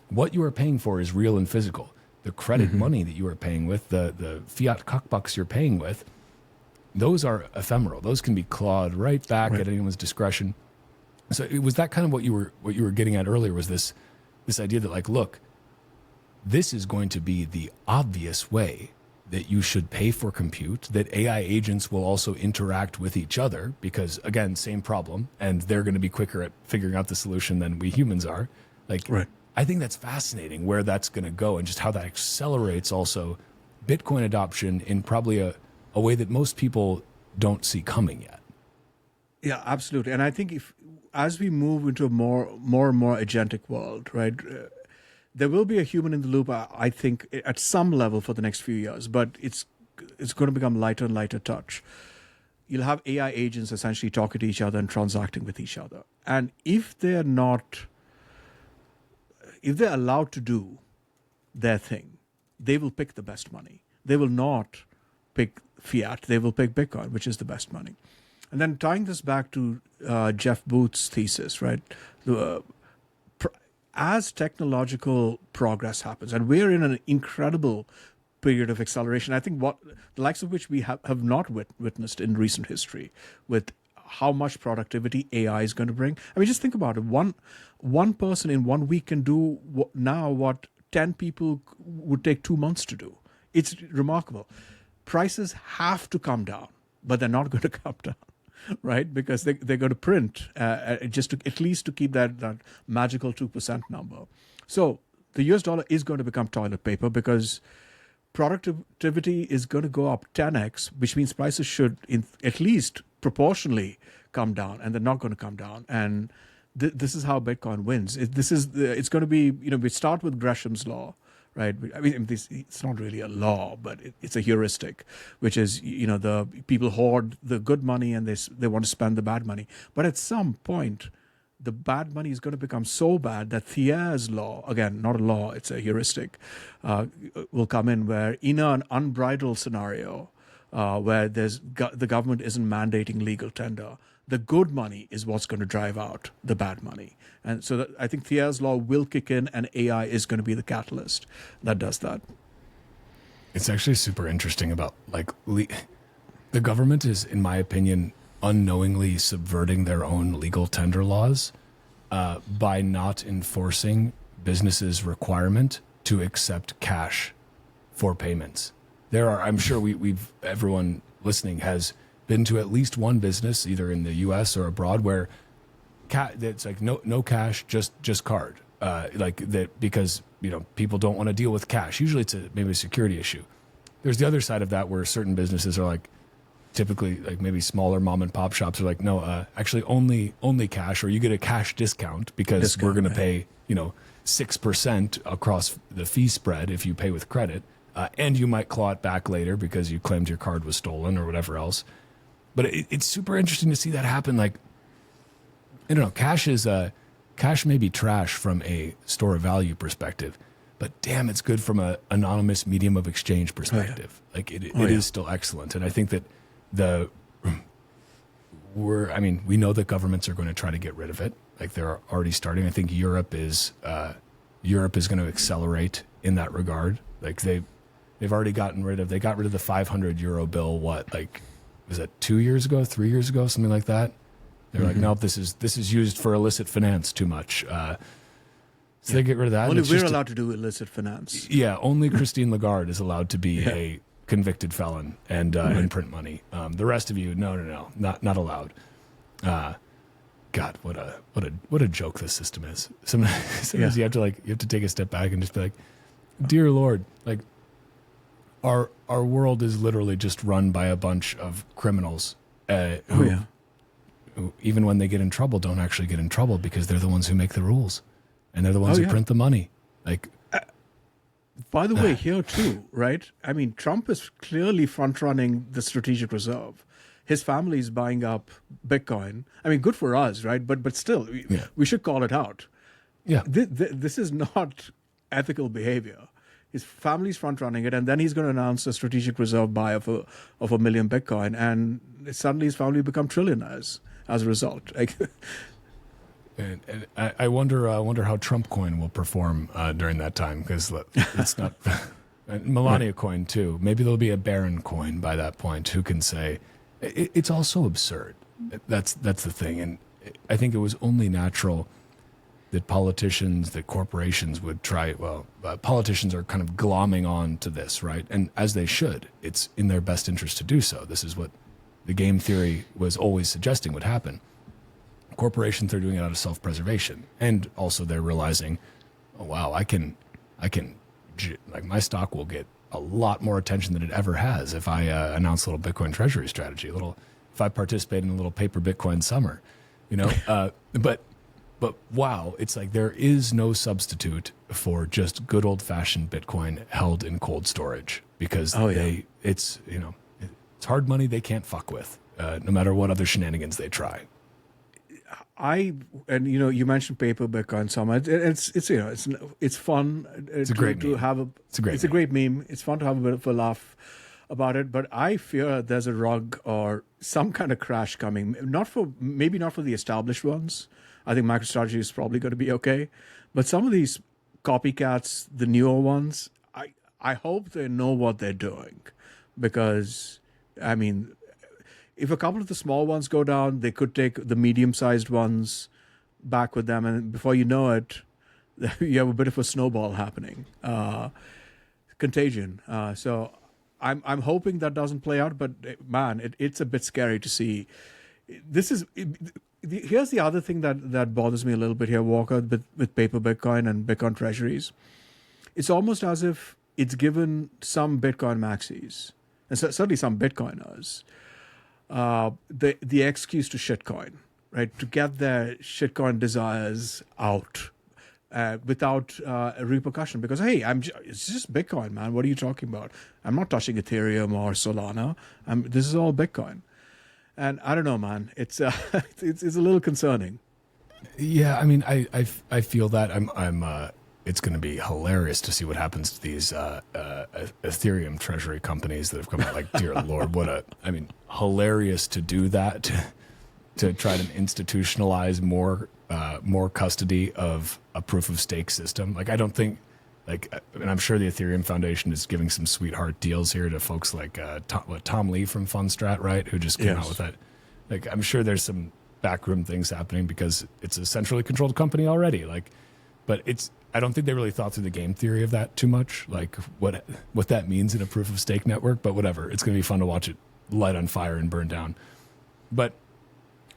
What you are paying for is real and physical. The credit money that you are paying with, the fiat cuckbucks you're paying with, those are ephemeral. Those can be clawed right back at anyone's discretion. So it was that kind of what you were getting at earlier, was this idea that, like, look, this is going to be the obvious way that you should pay for compute, that AI agents will also interact with each other because, again, same problem, and they're going to be quicker at figuring out the solution than we humans are. Like, I think that's fascinating where that's going to go, and just how that accelerates also Bitcoin adoption in probably a way that most people don't see coming yet. Yeah, absolutely. And I think as we move into a more and more agentic world, right, there will be a human in the loop, I think, at some level for the next few years, but it's going to become lighter and lighter touch. You'll have AI agents essentially talking to each other and transacting with each other. And if they're allowed to do their thing, they will pick the best money. They will not pick fiat. They will pick Bitcoin, which is the best money. And then tying this back to Jeff Booth's thesis, right? As technological progress happens, and we're in an incredible period of acceleration, I think what the likes of which we have not witnessed in recent history, with how much productivity AI is going to bring. I mean, just think about it. One person in 1 week can do what 10 people would take 2 months to do. It's remarkable. Prices have to come down, but they're not going to come down, right? Because they're going to print just to at least to keep that magical 2% number. So the US dollar is going to become toilet paper because productivity is going to go up 10x, which means prices should at least proportionally come down, and they're not going to come down. And this is how Bitcoin wins. It's going to be, we start with Gresham's law, right? I mean, it's not really a law, but it's a heuristic, which is, the people hoard the good money and they want to spend the bad money. But at some point, the bad money is going to become so bad that Thier's law, again, not a law, it's a heuristic, will come in, where in an unbridled scenario, where the government isn't mandating legal tender, the good money is what's going to drive out the bad money. And so I think Thier's law will kick in, and AI is going to be the catalyst that does that. It's actually super interesting about, like, the government is, in my opinion, unknowingly subverting their own legal tender laws by not enforcing businesses' requirement to accept cash for payments. I'm sure everyone listening has been to at least one business, either in the U.S. or abroad, where it's like no cash, just card, like that, because people don't want to deal with cash. Usually it's maybe a security issue. There's the other side of that, where certain businesses are like, typically, like, maybe smaller mom and pop shops are like, no, actually only cash, or you get a cash discount because we're going to pay 6% across the fee spread if you pay with credit, and you might claw it back later because you claimed your card was stolen or whatever else. But it's super interesting to see that happen. Like, I don't know, cash may be trash from a store of value perspective, but damn, it's good from an anonymous medium of exchange perspective. Like, it is still excellent. And I think that we know that governments are going to try to get rid of it. Like, they're already starting. I think Europe is going to accelerate in that regard. Like, they've already got rid of the 500 euro bill. Was that 2 years ago, 3 years ago, something like that? They're like, nope, this is used for illicit finance too much. So they get rid of that. Only we're allowed to do illicit finance. Yeah, only Christine Lagarde is allowed to be a convicted felon and print money. The rest of you, no, not allowed. God, what a joke this system is. Sometimes you have to take a step back and just be like, dear Lord, like, our world is literally just run by a bunch of criminals who, even when they get in trouble, don't actually get in trouble because they're the ones who make the rules, and they're the ones who print the money. Like, by the way, here too, right? I mean, Trump is clearly front-running the strategic reserve. his family is buying up Bitcoin. I mean, good for us, right? But still, we should call it out. Yeah. This is not ethical behavior. His family's front running it, and then he's going to announce a strategic reserve buy of a million Bitcoin, and suddenly his family become trillionaires as a result. Like, and I wonder how Trump coin will perform during that time, because it's not Melania coin too. Maybe there'll be a Barron coin by that point. Who can say? It's all so absurd. That's the thing, and I think it was only natural that politicians, that corporations would try. Well, politicians are kind of glomming on to this, right? And as they should. It's in their best interest to do so. This is what the game theory was always suggesting would happen. Corporations are doing it out of self-preservation, and also they're realizing, oh wow, I can, like, my stock will get a lot more attention than it ever has if I announce a little Bitcoin treasury strategy, if I participate in a little paper Bitcoin summer, But wow, it's like there is no substitute for just good old-fashioned Bitcoin held in cold storage, because it's hard money they can't fuck with, no matter what other shenanigans they try. You mentioned paper Bitcoin summer. It's fun. It's a great meme. It's a great meme. It's fun to have a bit of a laugh about it, but I fear there's a rug or some kind of crash coming. Maybe not for the established ones. I think MicroStrategy is probably going to be okay. But some of these copycats, the newer ones, I hope they know what they're doing. Because, I mean, if a couple of the small ones go down, they could take the medium-sized ones back with them. And before you know it, you have a bit of a snowball happening. Contagion. So I'm hoping that doesn't play out. But, man, it's a bit scary to see. Here's the other thing that bothers me a little bit here, Walker, with paper Bitcoin and Bitcoin treasuries. It's almost as if it's given some Bitcoin maxis, and certainly some Bitcoiners, the excuse to shitcoin, right? To get their shitcoin desires out without repercussion. Because, hey, it's just Bitcoin, man. What are you talking about? I'm not touching Ethereum or Solana. This is all Bitcoin. And I don't know, man. It's a little concerning. Yeah, I mean, I feel that it's going to be hilarious to see what happens to these Ethereum treasury companies that have come out. Like, dear Lord, hilarious to do that, to try to institutionalize more custody of a proof of stake system. Like, I don't think. And I'm sure the Ethereum Foundation is giving some sweetheart deals here to folks like Tom Lee from Fundstrat, right? Who just came out with that. Like, I'm sure there's some backroom things happening because it's a centrally controlled company already. But I don't think they really thought through the game theory of that too much, like what that means in a proof of stake network. But whatever, it's going to be fun to watch it light on fire and burn down. But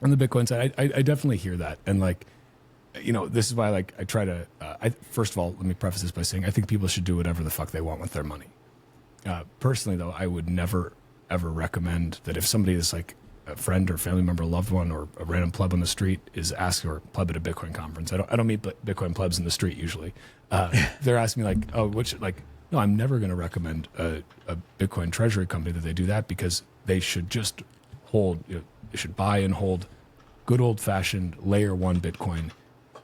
on the Bitcoin side, I definitely hear that, and this is why, I try to. First of all, let me preface this by saying I think people should do whatever the fuck they want with their money. Personally, though, I would never ever recommend that if somebody is like a friend or family member, loved one, or a random pleb on the street is asking, or pleb at a Bitcoin conference. I don't meet Bitcoin plebs in the street usually. They're asking me no, I'm never going to recommend a Bitcoin treasury company that they do that, because they should just hold. They should buy and hold good old fashioned layer 1 Bitcoin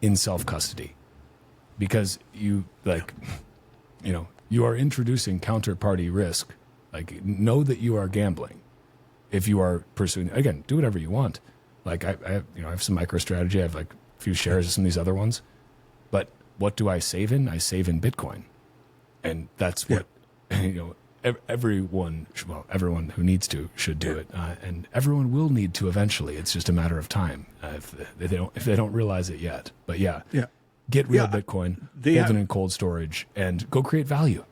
in self-custody, because you are introducing counterparty risk. Know that you are gambling if you are pursuing. Again, do whatever you want. I have some MicroStrategy. I have a few shares of some of these other ones, but what do I save in? I save in Bitcoin, and that's what everyone who needs to should do it, and everyone will need to eventually. It's just a matter of time if they don't realize it yet. But get real Bitcoin, hold it in cold storage, and go create value.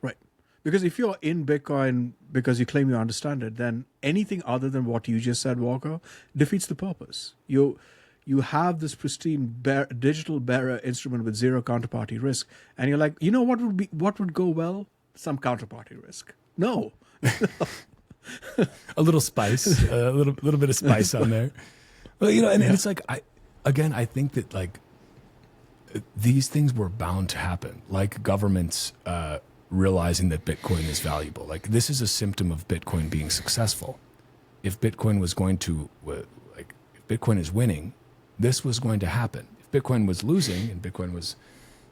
Right, because if you're in Bitcoin because you claim you understand it, then anything other than what you just said, Walker, defeats the purpose. You have this pristine digital bearer instrument with zero counterparty risk, and you're like, what would go well? Some counterparty risk. No. A little spice, a little bit of spice on there. Well, it's like, I think that these things were bound to happen, like governments realizing that Bitcoin is valuable. This is a symptom of Bitcoin being successful. if Bitcoin was going to, like, if Bitcoin is winning, this was going to happen. If Bitcoin was losing and Bitcoin was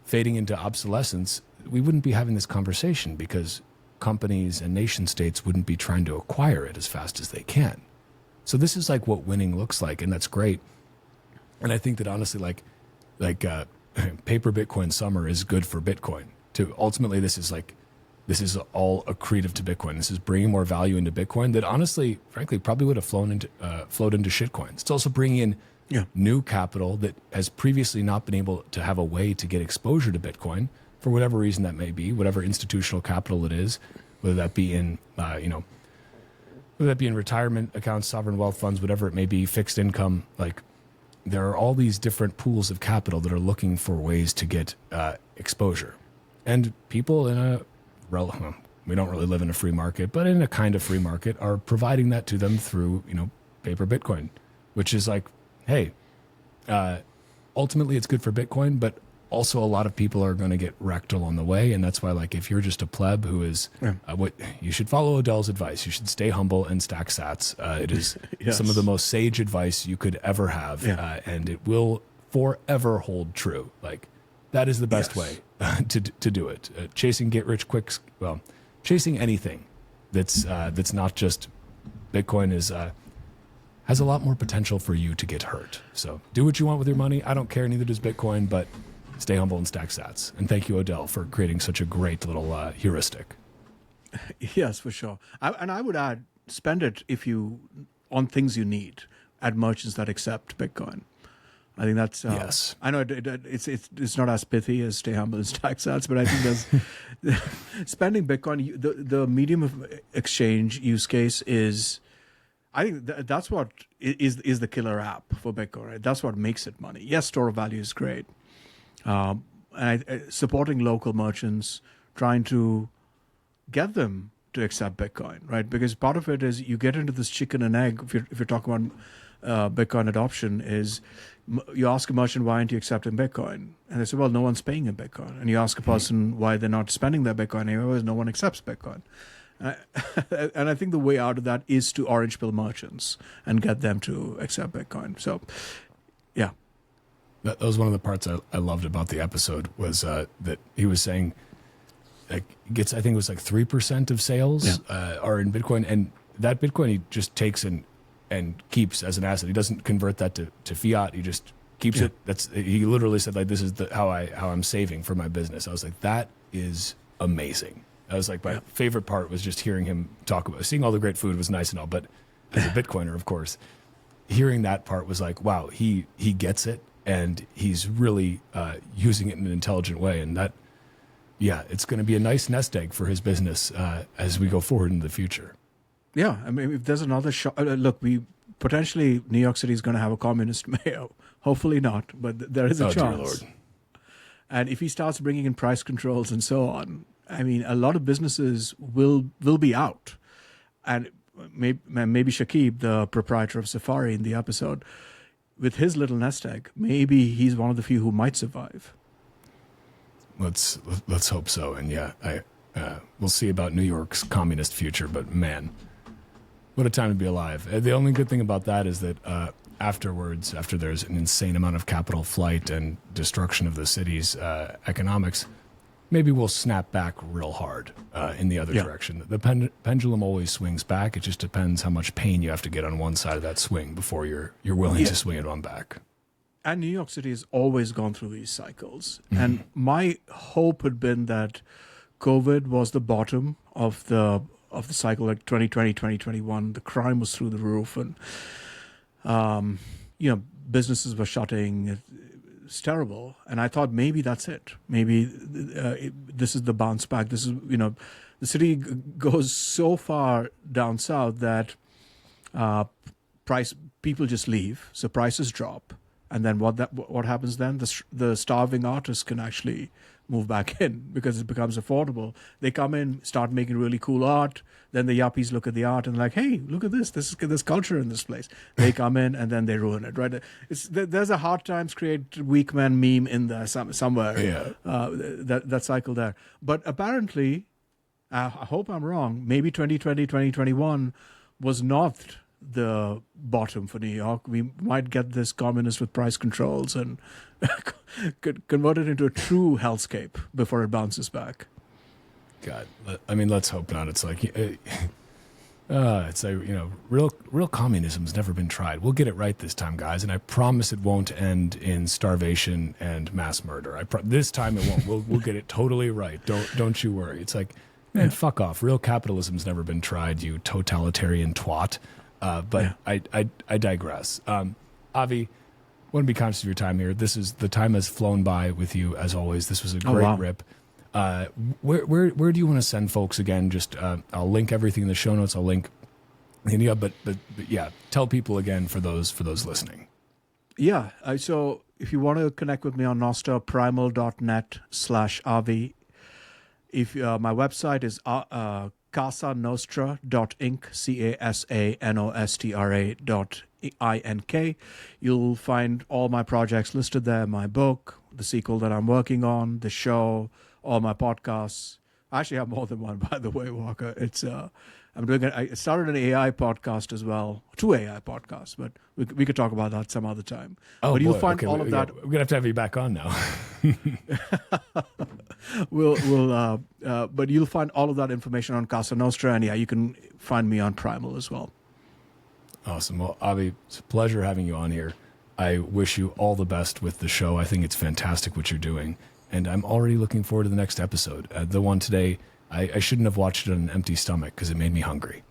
fading into obsolescence, we wouldn't be having this conversation because companies and nation states wouldn't be trying to acquire it as fast as they can. So this is like what winning looks like, and that's great. And I think that honestly, like paper Bitcoin summer is good for Bitcoin too. Ultimately, this is all accretive to Bitcoin. This is bringing more value into Bitcoin that honestly, frankly, probably would have flowed into shitcoins. It's also bringing in new capital that has previously not been able to have a way to get exposure to Bitcoin for whatever reason that may be, whatever institutional capital it is, whether that be in whether that be in retirement accounts, sovereign wealth funds, whatever it may be, fixed income. Like, there are all these different pools of capital that are looking for ways to get exposure. And people in we don't really live in a free market, but in a kind of free market, are providing that to them through, paper Bitcoin, which is like, hey, ultimately it's good for Bitcoin, but also a lot of people are going to get wrecked along the way. And that's why, like, if you're just a pleb who is, what you should follow Odell's advice. You should stay humble and stack sats. It is some of the most sage advice you could ever have. And it will forever hold true. Like, that is the best way to do it. Chasing get rich quick, chasing anything that's not just Bitcoin has a lot more potential for you to get hurt. So do what you want with your money. I don't care. Neither does Bitcoin, but stay humble and stack sats. And thank you, Odell, for creating such a great little heuristic. Yes, for sure. And I would add, spend it on things you need at merchants that accept Bitcoin. I think that's yes. I know it's not as pithy as stay humble and stack sats, but I think there's spending Bitcoin. The medium of exchange use case is, I think that's what is the killer app for Bitcoin. Right? That's what makes it money. Yes, store of value is great, and supporting local merchants, trying to get them to accept Bitcoin, right? Because part of it is you get into this chicken and egg. If you're talking about Bitcoin adoption, is you ask a merchant, why aren't you accepting Bitcoin? And they say, well, no one's paying in Bitcoin. And you ask a person why they're not spending their Bitcoin anywhere, no one accepts Bitcoin. And I think the way out of that is to orange pill merchants and get them to accept Bitcoin. So, yeah. That was one of the parts I loved about the episode was that he was saying, like, I think it was like 3% of sales are in Bitcoin, and that Bitcoin he just takes and keeps as an asset. He doesn't convert that to fiat. He just keeps it. He literally said, like, this is how I'm saving for my business. I was like, that is amazing. I was like, my favorite part was just hearing him talk about seeing all the great food was nice and all, but as a Bitcoiner, of course, hearing that part was like, wow, he gets it, and he's really using it in an intelligent way, and that. Yeah, it's going to be a nice nest egg for his business as we go forward in the future. Yeah, I mean, if there's another shot, look, potentially New York City is going to have a communist mayor. Hopefully not, but there is a chance. Dear Lord. And if he starts bringing in price controls and so on, I mean, a lot of businesses will be out. And maybe Shakib, the proprietor of Safari in the episode, with his little nest egg, maybe he's one of the few who might survive. Let's hope so. And we'll see about New York's communist future. But man, what a time to be alive. The only good thing about that is that afterwards, after there's an insane amount of capital flight and destruction of the city's economics, maybe we'll snap back real hard in the other direction. The pendulum always swings back. It just depends how much pain you have to get on one side of that swing before you're willing to swing it on back. And New York City has always gone through these cycles. Mm-hmm. And my hope had been that COVID was the bottom of the cycle, like 2020, 2021. The crime was through the roof, and businesses were shutting. It's terrible. And I thought maybe that's it. Maybe this is the bounce back. This is, the city goes so far down south that people just leave, so prices drop. And then what happens then? The starving artists can actually move back in because it becomes affordable. They come in, start making really cool art. Then the yuppies look at the art and like, hey, look at this. There's culture in this place. They come in and then they ruin it. Right? There's a hard times create weak men meme in there somewhere. Yeah. That cycle there. But apparently, I hope I'm wrong. Maybe 2020, 2021 was not the bottom for New York. We might get this communist with price controls and convert it into a true hellscape before it bounces back. God, I mean, let's hope not. It's like, real communism's never been tried. We'll get it right this time, guys, and I promise it won't end in starvation and mass murder. This time it won't. We'll get it totally right. Don't you worry. It's like, man, fuck off. Real capitalism's never been tried, you totalitarian twat. But I digress. Avi, want to be conscious of your time here. The time has flown by with you as always. This was a great rip. Where do you want to send folks again? Just I'll link everything in the show notes. I'll link, but yeah, tell people again for those listening. Yeah. So if you want to connect with me on Nostr, primal.net/Avi. If my website is casanostra.inc, CASANOSTRA.INK. You'll find all my projects listed there, my book, the sequel that I'm working on, the show, all my podcasts. I actually have more than one, by the way, Walker. It's I started an AI podcast as well, 2 AI podcasts, but we could talk about that some other time. Oh, but you'll find all of that. We're gonna have you back on now. But you'll find all of that information on Casa Nostra, and yeah, you can find me on Primal as well. Awesome. Well, Avi, it's a pleasure having you on here. I wish you all the best with the show. I think it's fantastic what you're doing, and I'm already looking forward to the next episode. The one today, I shouldn't have watched it on an empty stomach because it made me hungry.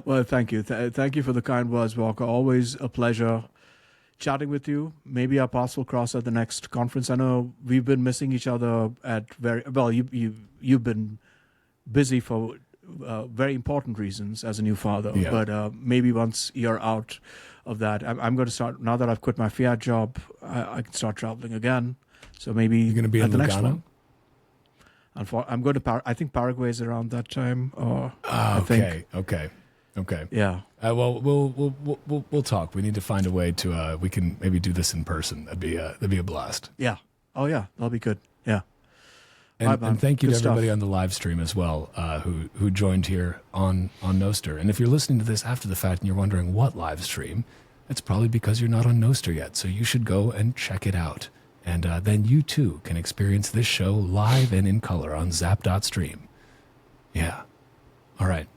Well, thank you. Thank you for the kind words, Walker. Always a pleasure chatting with you. Maybe our paths will cross at the next conference. I know we've been missing each other at you've been busy for very important reasons as a new father. Yeah. But maybe once you're out of that, I'm going to start, now that I've quit my Fiat job, I can start traveling again. So maybe you're going to be in the Lugano? Next one. I'm going to I think Paraguay is around that time. Okay. Yeah. Well, we'll talk. We need to find a way to we can maybe do this in person. That'd be a blast. Yeah. Oh yeah, that'll be good. Yeah. And thank you to everybody stuff on the live stream as well who joined here on Noster. And if you're listening to this after the fact and you're wondering what live stream, it's probably because you're not on Noster yet. So you should go and check it out. And then you too can experience this show live and in color on zap.stream. Yeah. All right.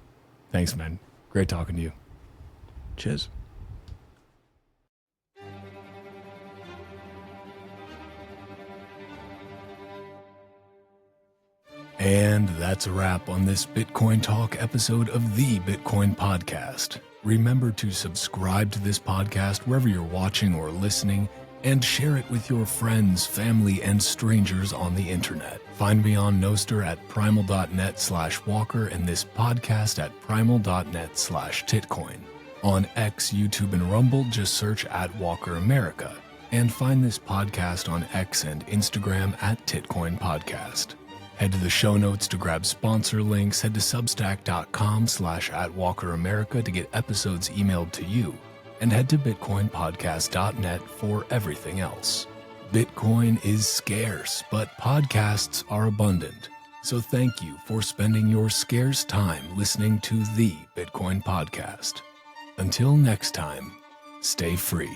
Thanks, man. Great talking to you. Cheers. And that's a wrap on this Bitcoin Talk episode of the Bitcoin Podcast. Remember to subscribe to this podcast wherever you're watching or listening, and share it with your friends, family, and strangers on the internet. Find me on Noster at primal.net/Walker and this podcast at primal.net/Titcoin. On X, YouTube, and Rumble, just search at Walker America. And find this podcast on X and Instagram at Titcoin Podcast. Head to the show notes to grab sponsor links. Head to substack.com/@WalkerAmerica to get episodes emailed to you. And head to bitcoinpodcast.net for everything else. Bitcoin is scarce, but podcasts are abundant. So thank you for spending your scarce time listening to the Bitcoin Podcast. Until next time, stay free.